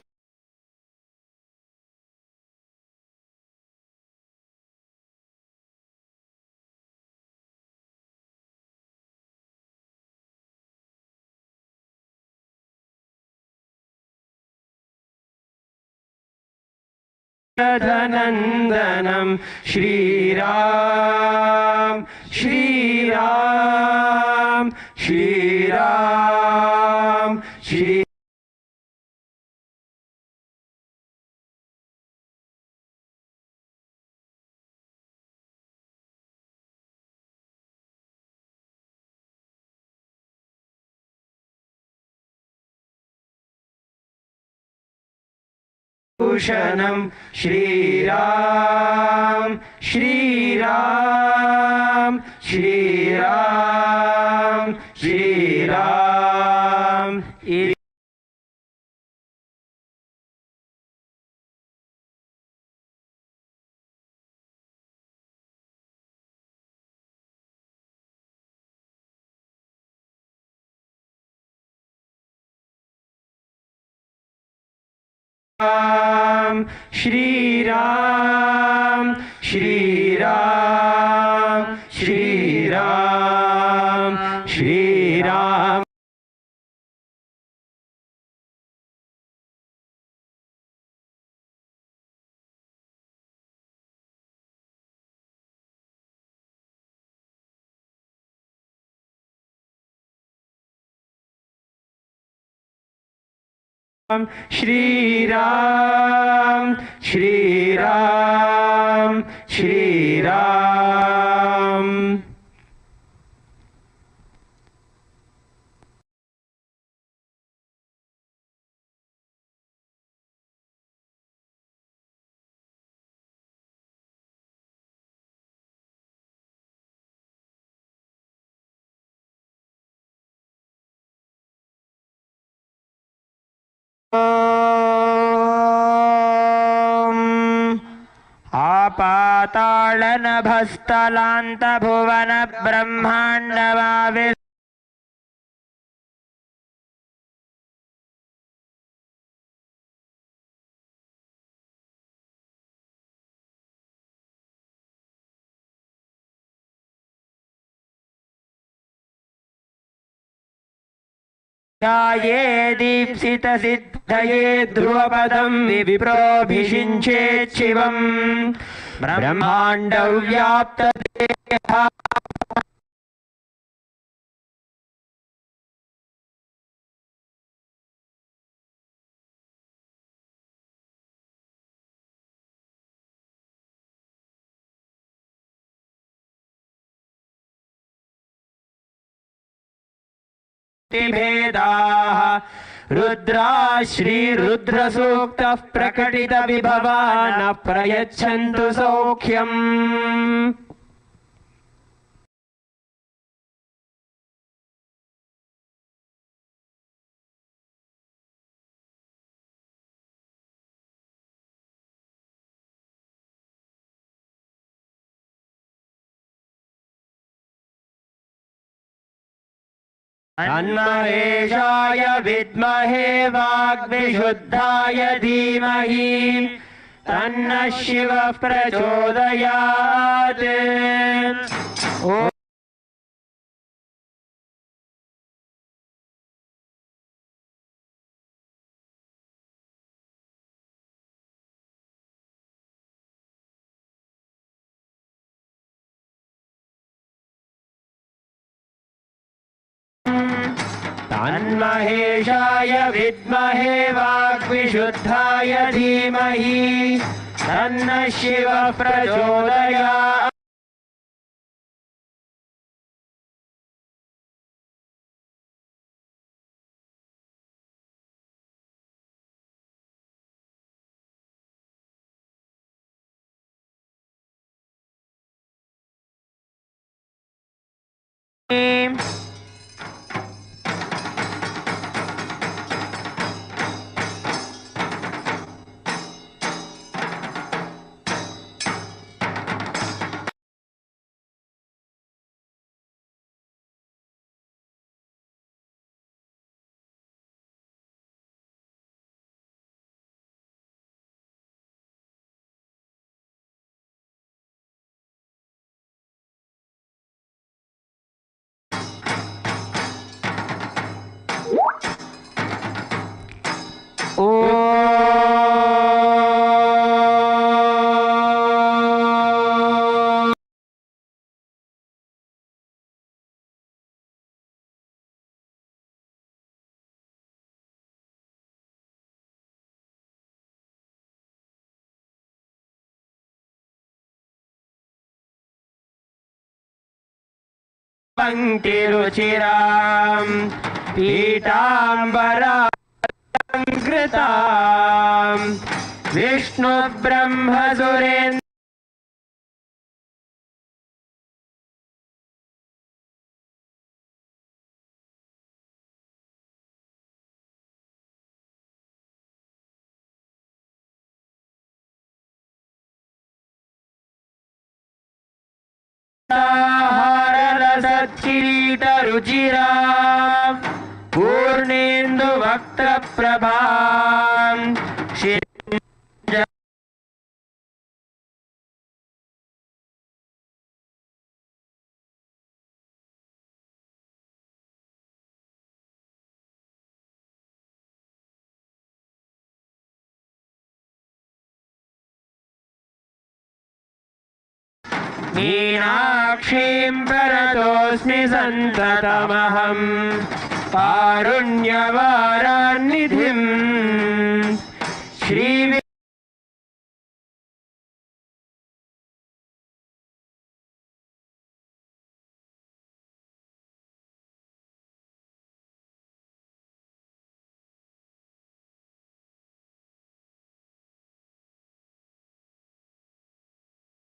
नंदनम श्रीराम श्रीराम श्रीराम श्री। भूषणं श्रीराम श्रीराम श्रीराम श्रीराम श्रीराम श्रीराम श्रीराम श्रीराम श्रीराम श्रीराम श्रीराम आपातालनभस्थलान्त भुवन ब्रह्माण्डमावि ये दीप्सित सिद्धये ध्रुवपदं विप्रोभिषिञ्चेत् शिवम् ब्रह्माण्ड व्याप्त देहा भेदाः रुद्रा श्रीरुद्रसूक्तः प्रकटित विभवा न प्रयच्छन्तु सौख्यम् तन्महेशाय विद्महे वाग्विशुद्धाय धीमहि तन्नः शिवः प्रचोदयात्। तन्महेशाय विद्महे वाग्विशुद्धाय धीमहि तन्नः शिवः प्रचोदयात्। पंक्तिरुचिरां पीताम्बरां कृतां विष्णु ब्रह्म सुरेन्द्र सत्किरीट रुचिरा पूर्णेन्दु वक्त्र प्रभा मीनाक्षीं प्रणतोऽस्मि सन्ततमहं कारुण्यवारान्निधिं श्री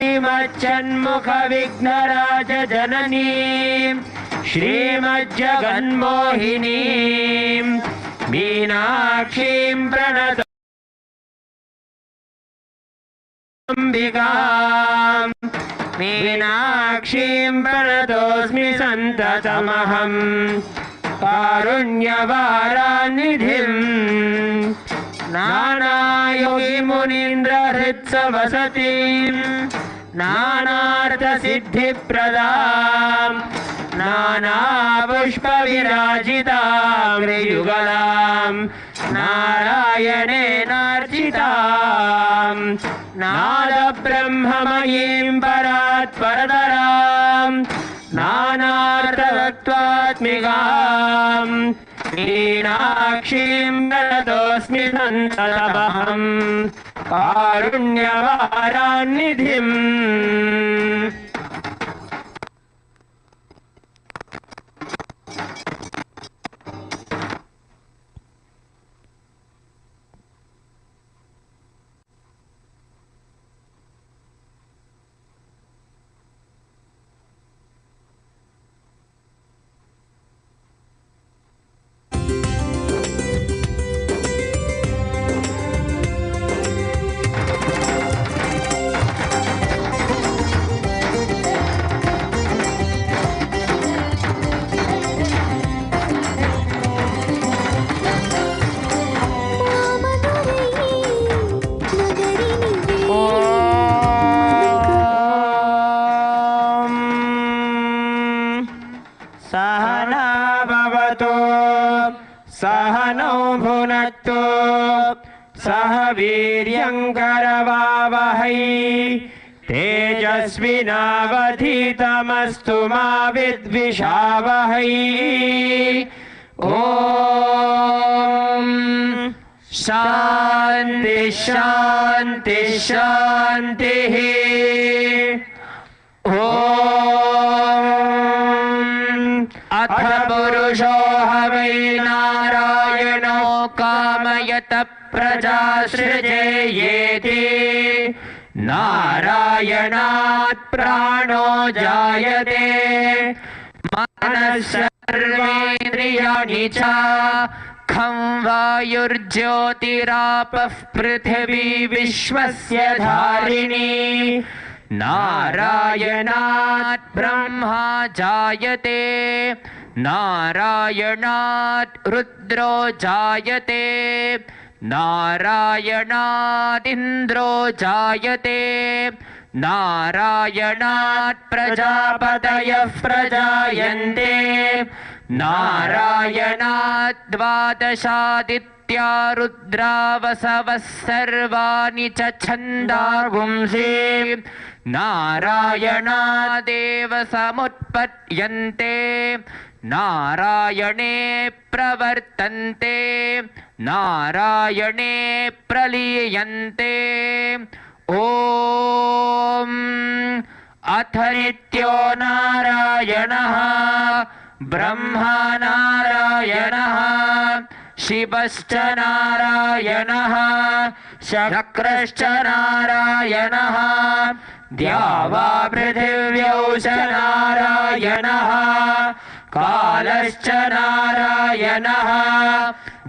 श्रीमज्जन्मुख विघ्नराज जननी श्रीमज्जगन्मोहिनी मीनाक्षीं प्रणतोऽम्बिकां मीनाक्षीं प्रणतोऽस्मि सन्ततमहं कारुण्यवारान्निधिं नानायोगी मुनीन्द्र हृत्सवसतीं नानार्थसिद्धिप्रदां नानापुष्पविराजितां युगलां नारायणेनार्चितां नादब्रह्ममयीं परात्परतरां नानार्थतत्त्वात्मिकां मीनाक्षीं प्रणतोऽस्मि सन्ततमहं कारुण्यवारान्निधिम् सहनौ भुनक्तु सह वीर्यङ्करवावहै तेजस्विनावधीतमस्तु मा विद्विषावहै ॐ शान्ति शान्ति शान्तिः ॐ अथ पुरुषो वै नारायणो कामयत प्रजा सृजेयेति नारायणात् प्राणो जायते मनः सर्वेन्द्रियाणि च खं वायुर्ज्योतिरापः पृथिवी विश्वस्य धारिणी नारायणात् ब्रह्मा जायते नारायणात् रुद्रो जायते नारायणात् इन्द्रो जायते नारायणात् प्रजापतयः प्रजायन्ते नारायणात् द्वादशादित्या रुद्रावसवः सर्वाणि च छन्दागुंसि नारायणादेव समुत्पद्यन्ते नारायणे प्रवर्तन्ते नारायणे प्रलीयन्ते ॐ अथ नित्यो नारायणः ब्रह्मा नारायणः शिवश्च नारायणः शक्रश्च नारायणः द्यावा पृथिव्यौ च नारायणः कालश्च नारायणः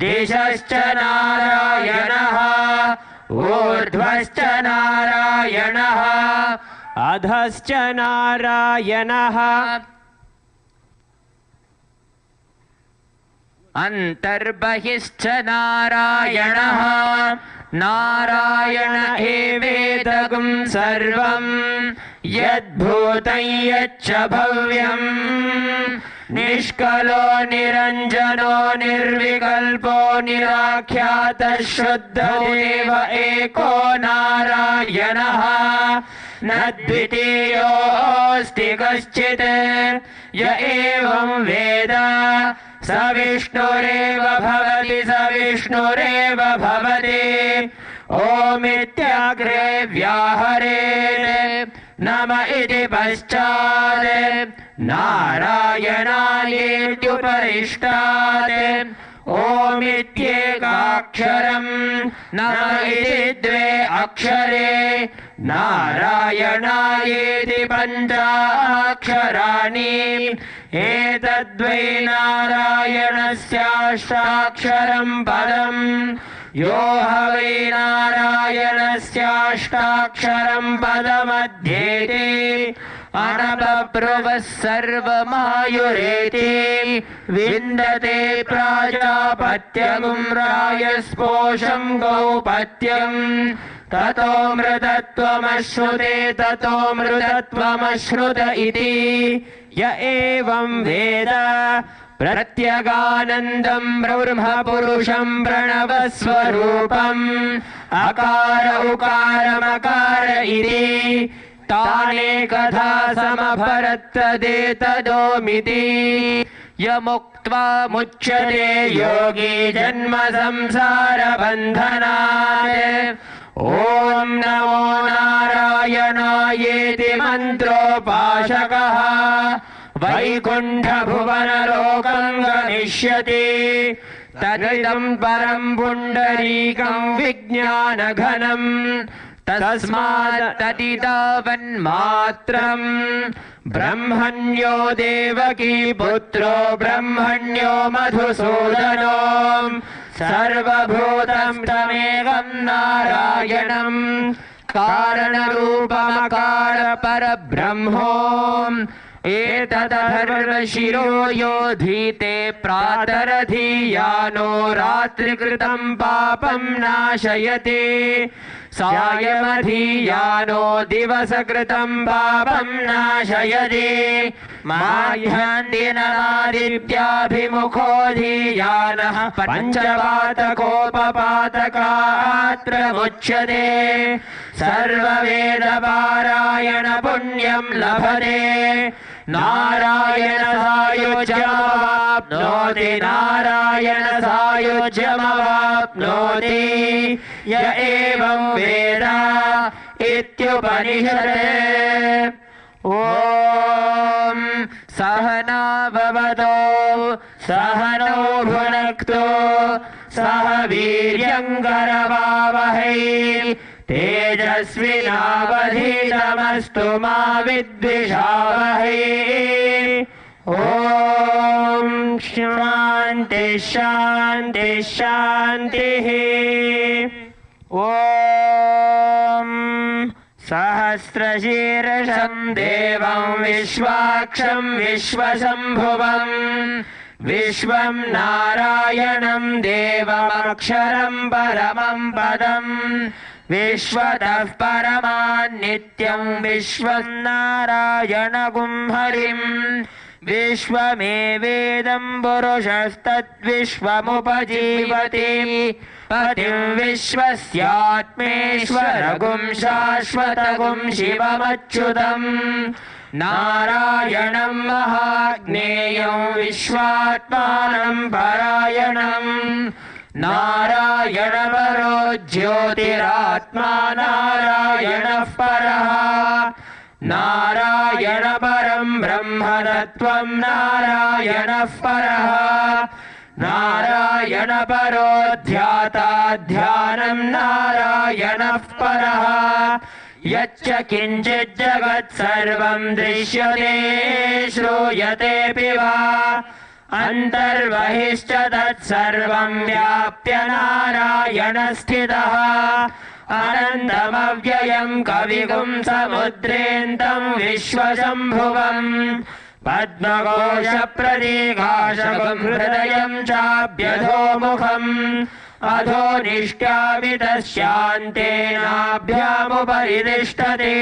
दिशश्च नारायणः ऊर्ध्वश्च नारायणः अधश्च नारायणः अन्तर्बहिश्च नारायणः नारायण एवेदगुं सर्वं यद्भूतं यच्च भव्यं निष्कलो निरञ्जनो निर्विकल्पो निराख्यातः शुद्धदेव एको नारायणः न द्वितीयोऽस्ति कश्चित् य एवं वेद स विष्णुरेव भवति स विष्णुरेव भवति ओमित्याग्रे व्याहरेत् नम इति पश्चात् नारायणायेत्युपरिष्टात् ओमित्येकाक्षरं नम इति द्वे अक्षरे नारायणायेति पञ्चाक्षराणि एतद्वै नारायणस्याष्टाक्षरं पदम् यो ह वै नारायणस्याष्टाक्षरं पदमध्येते अनबभ्रुवः सर्वमायुरेति विन्दते प्राजापत्यगुं रायस्पोषं गौपत्यम् ततो मृतत्वमश्नुते ततो मृतत्वमश्नुत इति य एवं वेद प्रत्यगानन्दं ब्रह्मपुरुषं प्रणवस्वरूपम् अकार उकारमकार इति तानेकथा समभरत्तदेतदोमिति यमुक्त्वा मुच्यते योगी जन्म संसारबन्धनात् ॐ नमो नारायणायेति मन्त्रोपासकः वैकुण्ठभुवनलोकं गमिष्यति तदिदं परं पुण्डरीकं विज्ञानघनम् तस्मात् तदितावन्मात्रम् ब्रह्मण्यो देवकी पुत्रो ब्रह्मण्यो मधुसूदनो सर्वभूतं तमेकं नारायणं कारणरूपमकार परब्रह्मो एतदथर्वशिरो योधीते प्रातरधीयानो रात्रिकृतं पापं नाशयति सायमधीयानो दिवसकृतं पापं नाशयति माह्यान्दिनादित्याभिमुखो धीयानः पञ्चपातकोपपातकात् प्रमुच्यते सर्ववेदपारायण पुण्यं लभते नारायण सायुज्यमवाप्नोति नारायण सायुज्यमवाप्नोति य एवं वेद इत्युपनिषदे ॐ सहना भवतु सहनौ भुनक्तु सह वीर्यङ्करवावहै तेजस्विनावधीतमस्तु मा विद्विषावहै ॐ शान्ति शान्ति शान्तिः ॐ सहस्रशीर्षं देवं विश्वाक्षं विश्वशम्भुवं विश्वं नारायणं देवमक्षरं परमं पदम् विश्वतः परमान्नित्यं विश्वं नारायणगुं हरिम् विश्वमेवेदं पुरुषस्तद्विश्वमुपजीवति पतिं विश्वस्यात्मेश्वरगुं शाश्वतगुं शिवमच्युतम् नारायणं महाज्ञेयं विश्वात्मानं परायणम् नारायणपरो ज्योतिरात्मा नारायणः परः नारायणपरं ब्रह्मतत्त्वं नारायणः परः नारायण परो ध्याता ध्यानं नारायणः परः यच्च किञ्चित् जगत् सर्वं दृश्यते श्रूयतेऽपि वा अन्तर्बहिश्च तत्सर्वं व्याप्य नारायणस्थितः अनन्तमव्ययं कविगुं समुद्रेन्तं विश्वशम्भुवम् पद्मकोशप्रतीकाशकं हृदयं चाभ्यधोमुखम् अधो निष्ठ्यावितस्यान्तेनाभ्यामुपरि तिष्ठति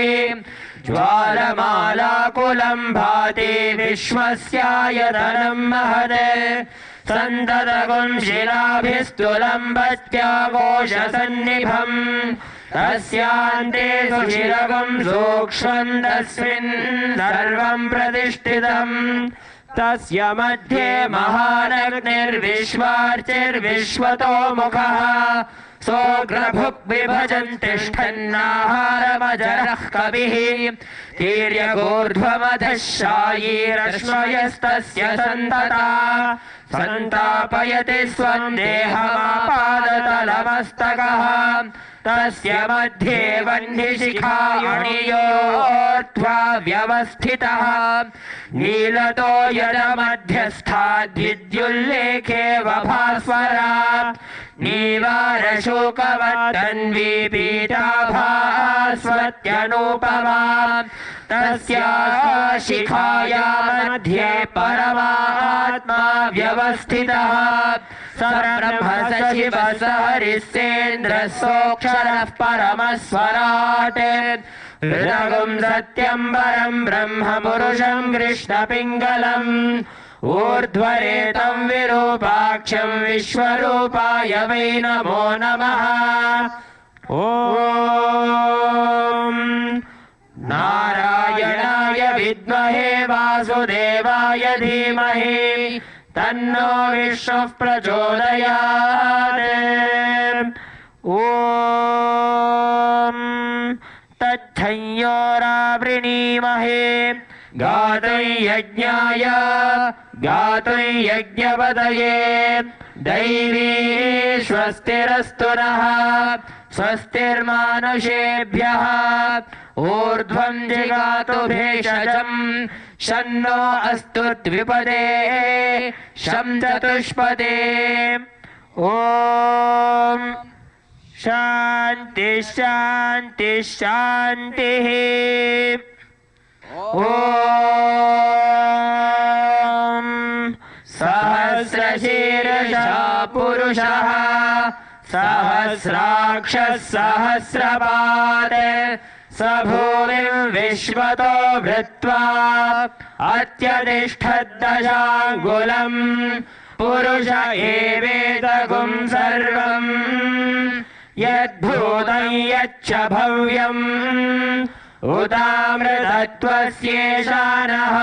ज्वालमालाकुलं भाति विश्वस्यायतनं महत् सन्ततगुं शिलाभिस्तुलम्बत्याकोशसन्निभम् तस्यान्ते सुशिरगुं सूक्ष्मं तस्मिन् सर्वं प्रतिष्ठितम् तस्य मध्ये महानग्निर्विश्वार्चिर्विश्वतो मुखः सोऽग्रभुक् विभजन् तिष्ठन्नाहारमजरः कविः तीर्यगूर्ध्वमधः शायीरश्मयस्तस्य सन्तता सन्तापयति स्वं देहमापादतलमस्तकः तस्य मध्ये वह्निशिखामणियोर्ध्वा व्यवस्थितः नीलतो यदमध्यस्थाद्विद्युल्लेखे वभास्वरा नीवारशोकवत्तन्वी पीताभास्वत्यनुपमा तस्याः शिखाया मध्ये परमात्मा व्यवस्थितः स ब्रह्म स शिवः स हरिस्सेन्द्रः सोऽक्षरः परमस्वराट् हृदगुं सत्यं परं ब्रह्म पुरुषं कृष्णपिङ्गलम् ऊर्ध्वरेतं विरूपाक्षं विश्वरूपाय वै नमो नमः ॐ नारायणाय विद्महे वासुदेवाय धीमहि तन्नो विष्णुः प्रचोदयात् ॐ तच्छंयोरावृणीमहे गातुं यज्ञाय गातुं यज्ञपतये दैवी स्वस्तिरस्तु नः स्वस्तिर्मानुषेभ्यः ऊर्ध्वं जिगातु भेषजम् शन्नो अस्तु द्विपदे शं चतुष्पदे ॐ शान्ति शान्ति शान्तिः ॐ सहस्रशीर्षः पुरुषः सहस्राक्षः सहस्रपात् स भूमिं विश्वतो भृत्वा अत्यतिष्ठद्दशाङ्गुलम् पुरुष एवेदगुं सर्वम् यद्भूतं यच्च भव्यम् उदामृतत्वस्येषानः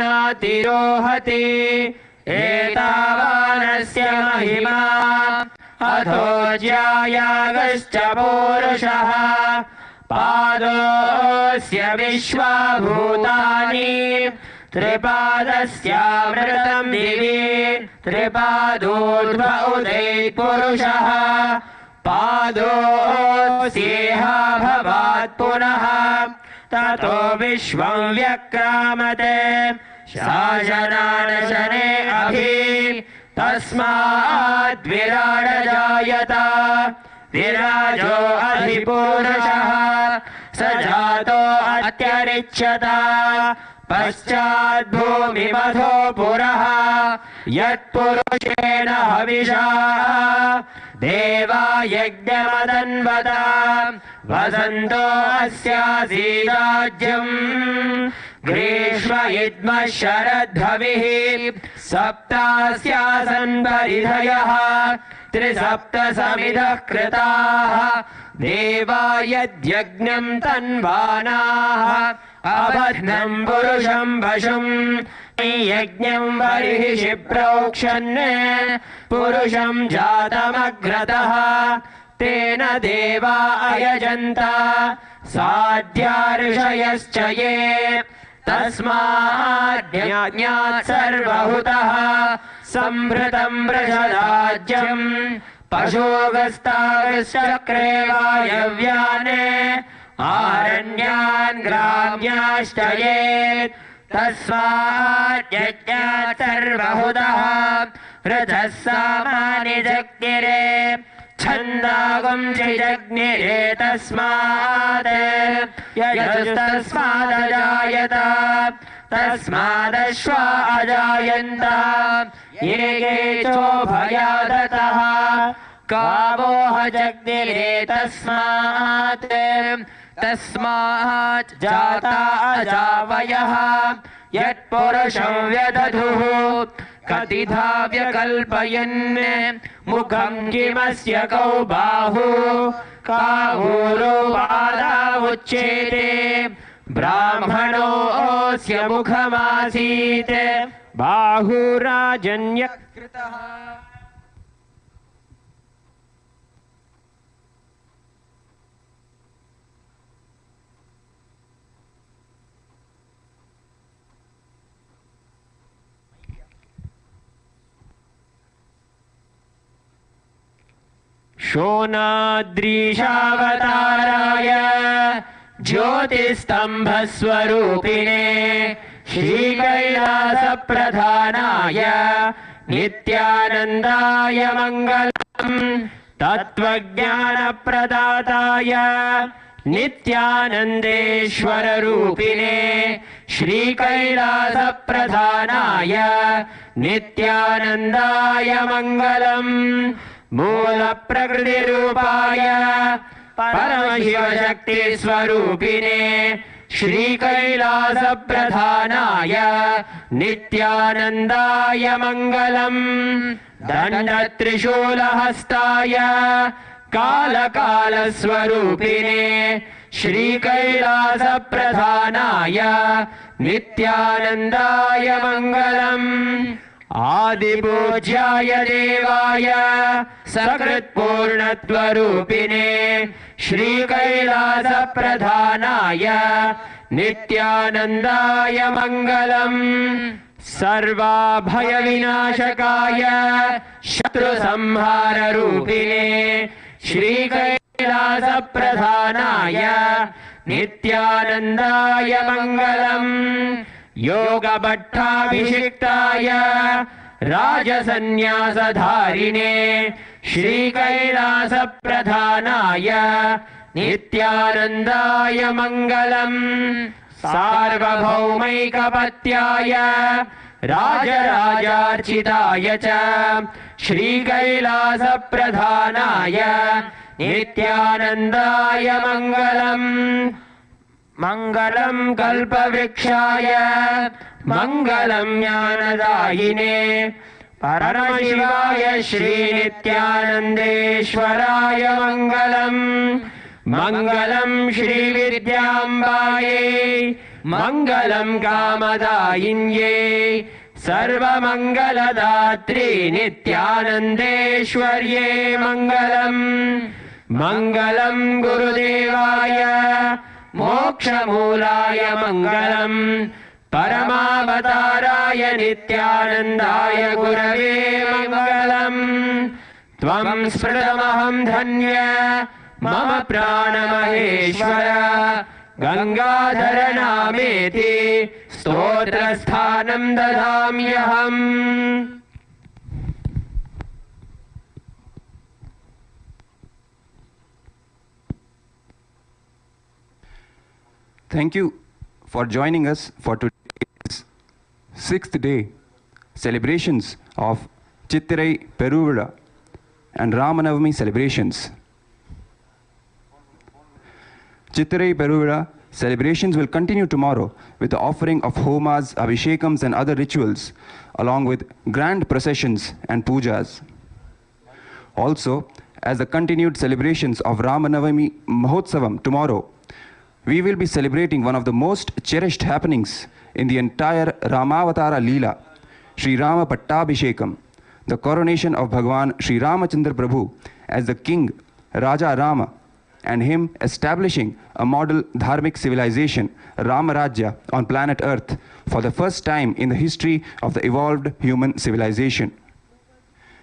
यदन्नेनातिरोहति एतावानस्य महिमा अथो ज्यायागश्च पूरुषः पादोऽस्य विश्वभूतानि त्रिपादस्यामृतं दिवि त्रिपादोर्ध्व उदैपुरुषः पादोऽस्येह भवात् पुनः ततो विश्वं व्यक्रामते शासनानशने अभि तस्माद् विराड जायत विराजो अधिपुरुषः स जातो अत्यरिच्यत पश्चाद्भूमिमथो पुरः यत्पुरुषेण हविषा देवा यज्ञमदन्वत वसन्तो अस्यासीराज्यम् ग्रीष्म इद्मः शरद्धविः सप्तास्यासन् परिधयः त्रिसप्तसमिधः कृताः देवा यद्यज्ञं तन्वानाः अबध्नं पुरुषं वशुं यज्ञं बर्हिषि प्रोक्षन् पुरुषं जातमग्रतः तेन देवा अयजन्त साध्या ऋषयश्च ये तस्माद्यज्ञात् सर्वहुतः संभृतं वृषदाज्यम् पशोगस्तागश्चक्रे वायव्याने आरण्यान् ग्राम्याश्च ये तस्माद्यज्ञात् सर्वहुतः रथः सामानि जग्निरे छन्दागुंसि जग्निरे तस्मात् यजस्तस्मादजायत तस्मादश्वा अजायन्त ये चोभयादतः गावोह जग्निरे तस्मात् तस्मात् जाता अजावयः यत्पुरुषं व्यदधुः कतिधा व्यकल्पयन् मुखं किमस्य कौ बाहु कावूरो पादावुच्येते ब्राह्मणोऽस्य मुखमासीत् बाहुराजन्यकृतः शोणाद्रीशावताराय ज्योतिस्तम्भस्वरूपिणे श्रीकैलासप्रधानाय नित्यानन्दाय मङ्गलम् तत्त्वज्ञानप्रदाताय नित्यानन्देश्वररूपिणे श्रीकैलासप्रधानाय नित्यानन्दाय मङ्गलम् मूलप्रकृतिरूपाय परमशिवशक्तिस्वरूपिणे श्रीकैलासप्रधानाय नित्यानन्दाय मङ्गलम् दण्डत्रिशूलहस्ताय कालकालस्वरूपिणे श्रीकैलासप्रधानाय नित्यानन्दाय मङ्गलम् आदिपूज्याय देवाय सकृत्पूर्णत्वरूपिणे श्रीकैलासप्रधानाय नित्यानन्दाय मङ्गलम् सर्वाभयविनाशकाय शत्रुसंहाररूपिणे श्रीकैलासप्रधानाय नित्यानन्दाय मङ्गलम् योगभट्टाभिषिक्ताय राजसन्न्यासधारिणे श्रीकैलासप्रधानाय नित्यानन्दाय मङ्गलम् सार्वभौमैकपत्याय राजराजार्चिताय च श्रीकैलासप्रधानाय नित्यानन्दाय मङ्गलम् मङ्गलं कल्पवृक्षाय मङ्गलं ज्ञानदायिने परमशिवाय श्रीनित्यानन्देश्वराय मङ्गलम् मङ्गलं श्रीविद्याम्बायै मङ्गलं कामदायिन्यै सर्वमङ्गलदात्री नित्यानन्देश्वर्यै मङ्गलम् मङ्गलं गुरुदेवाय मोक्षमूलाय मङ्गलम् परमावताराय नित्यानन्दाय गुरवे मङ्गलम् त्वं स्मृतमहं धन्य मम प्राणमहेश्वर Gangadhar नामेति स्तोत्रस्थानं ददाम्यहम्। Thank you for joining us for today's 6th day celebrations of Chittirai Peruvizha and Ramanavami celebrations. Chittirai Peruvizha celebrations will continue tomorrow with the offering of homas, abhishekams and other rituals, along with grand processions and pujas. Also, as the continued celebrations of Ramanavami Mahotsavam tomorrow, we will be celebrating one of the most cherished happenings in the entire Ramavatara Leela, Sri Rama Pattabhishekam, the coronation of Bhagwan Sri Ramachandra Prabhu as the King Raja Rama and him establishing a model dharmic civilization, Ramarajya, on planet Earth for the first time in the history of the evolved human civilization.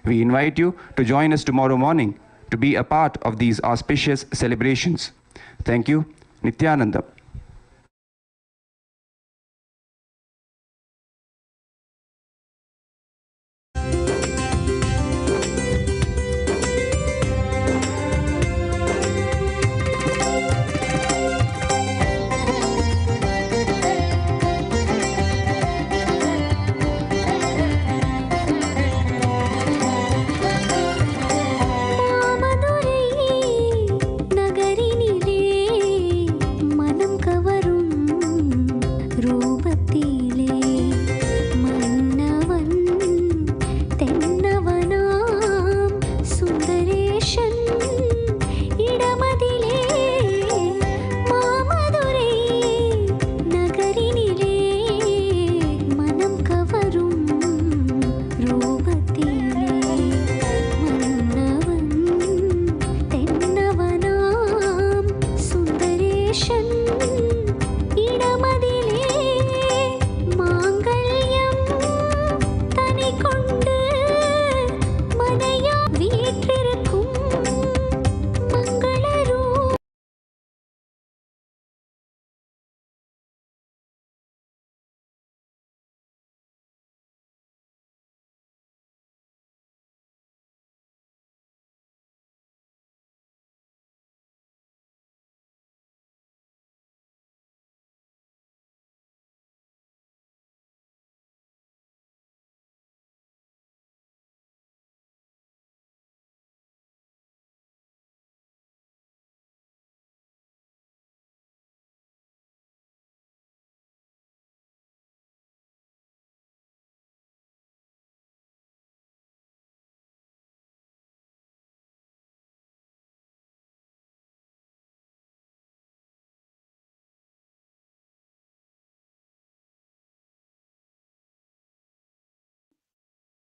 We invite you to join us tomorrow morning to be a part of these auspicious celebrations. Thank you. Nithyananda.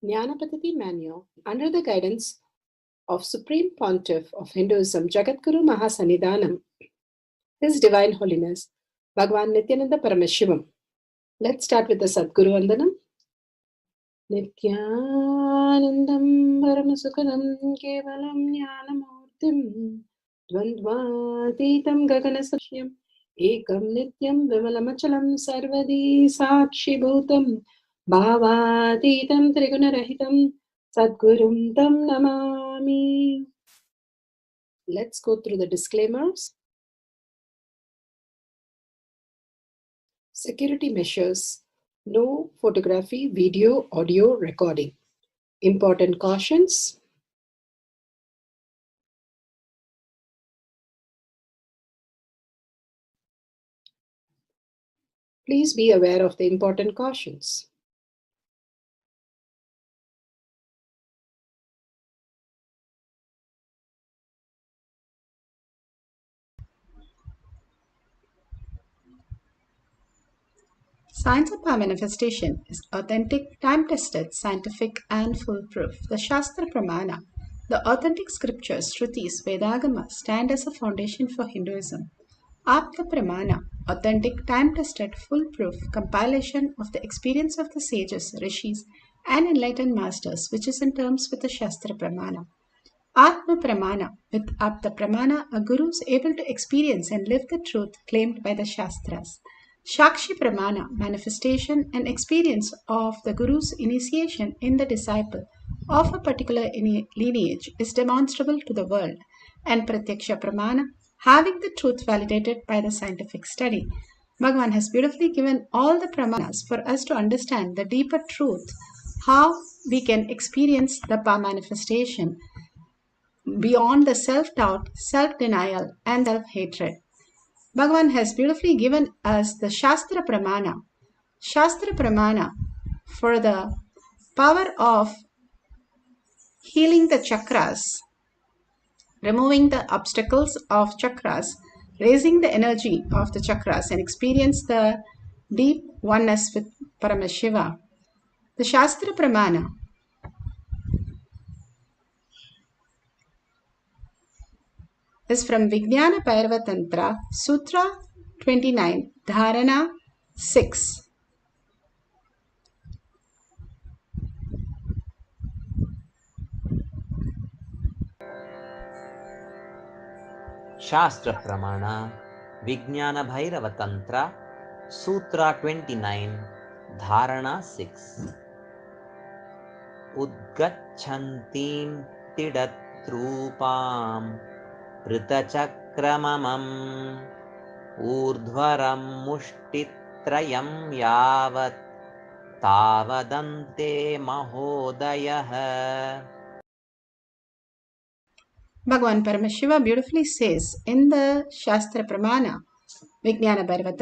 Jnanapatati Manual, under the guidance of Supreme Pontiff of Hinduism, Jagadguru Mahasannidhanam, His Divine Holiness, Bhagavan Nithyananda Paramashivam. Let's start with the Sadguru Vandanam. Nithyanandam Paramasukhanam Kevalam Jnanamurtim Dvandvatitam Gaganasaksham Ekam Nityam Vimalamachalam Sarvadi Sakshi Bhutam Bhavatitam Trigunarahitam Sadgurum Tam Namami. Let's go through the disclaimers. Security measures. No photography, video, audio recording. Important cautions. Please be aware of the important cautions. Science of power manifestation is authentic, time-tested, scientific, and foolproof. The Shastra Pramana, the authentic scriptures, Shrutis, Vedagama, stand as a foundation for Hinduism. Apta Pramana, authentic, time-tested, foolproof compilation of the experience of the sages, rishis, and enlightened masters, which is in terms with the Shastra Pramana. Atma Pramana, with Apta Pramana, a guru is able to experience and live the truth claimed by the Shastras. Shakshi Pramana, manifestation and experience of the Guru's initiation in the disciple of a particular lineage is demonstrable to the world. And Pratyaksha Pramana, having the truth validated by the scientific study. Bhagavan has beautifully given all the Pramanas for us to understand the deeper truth, how we can experience the power manifestation beyond the self-doubt, self-denial, and self-hatred. Bhagavan has beautifully given us the Shastra Pramana. Shastra Pramana for the power of healing the chakras, removing the obstacles of chakras, raising the energy of the chakras, and experience the deep oneness with Paramashiva. The Shastra Pramana is from Vijnana Bhairava Tantra, Sutra 29, Dharana 6. Shastra Pramana, Vijnana Bhairava Tantra, Sutra 29, Dharana 6. Udgachantim tidatrupam Pritachakramamam Urdhvaram mushtitrayam yavat Tavadante mahodayah. Bhagavan Paramashiva beautifully says in the Shastra Pramana, Vijnana Bhairava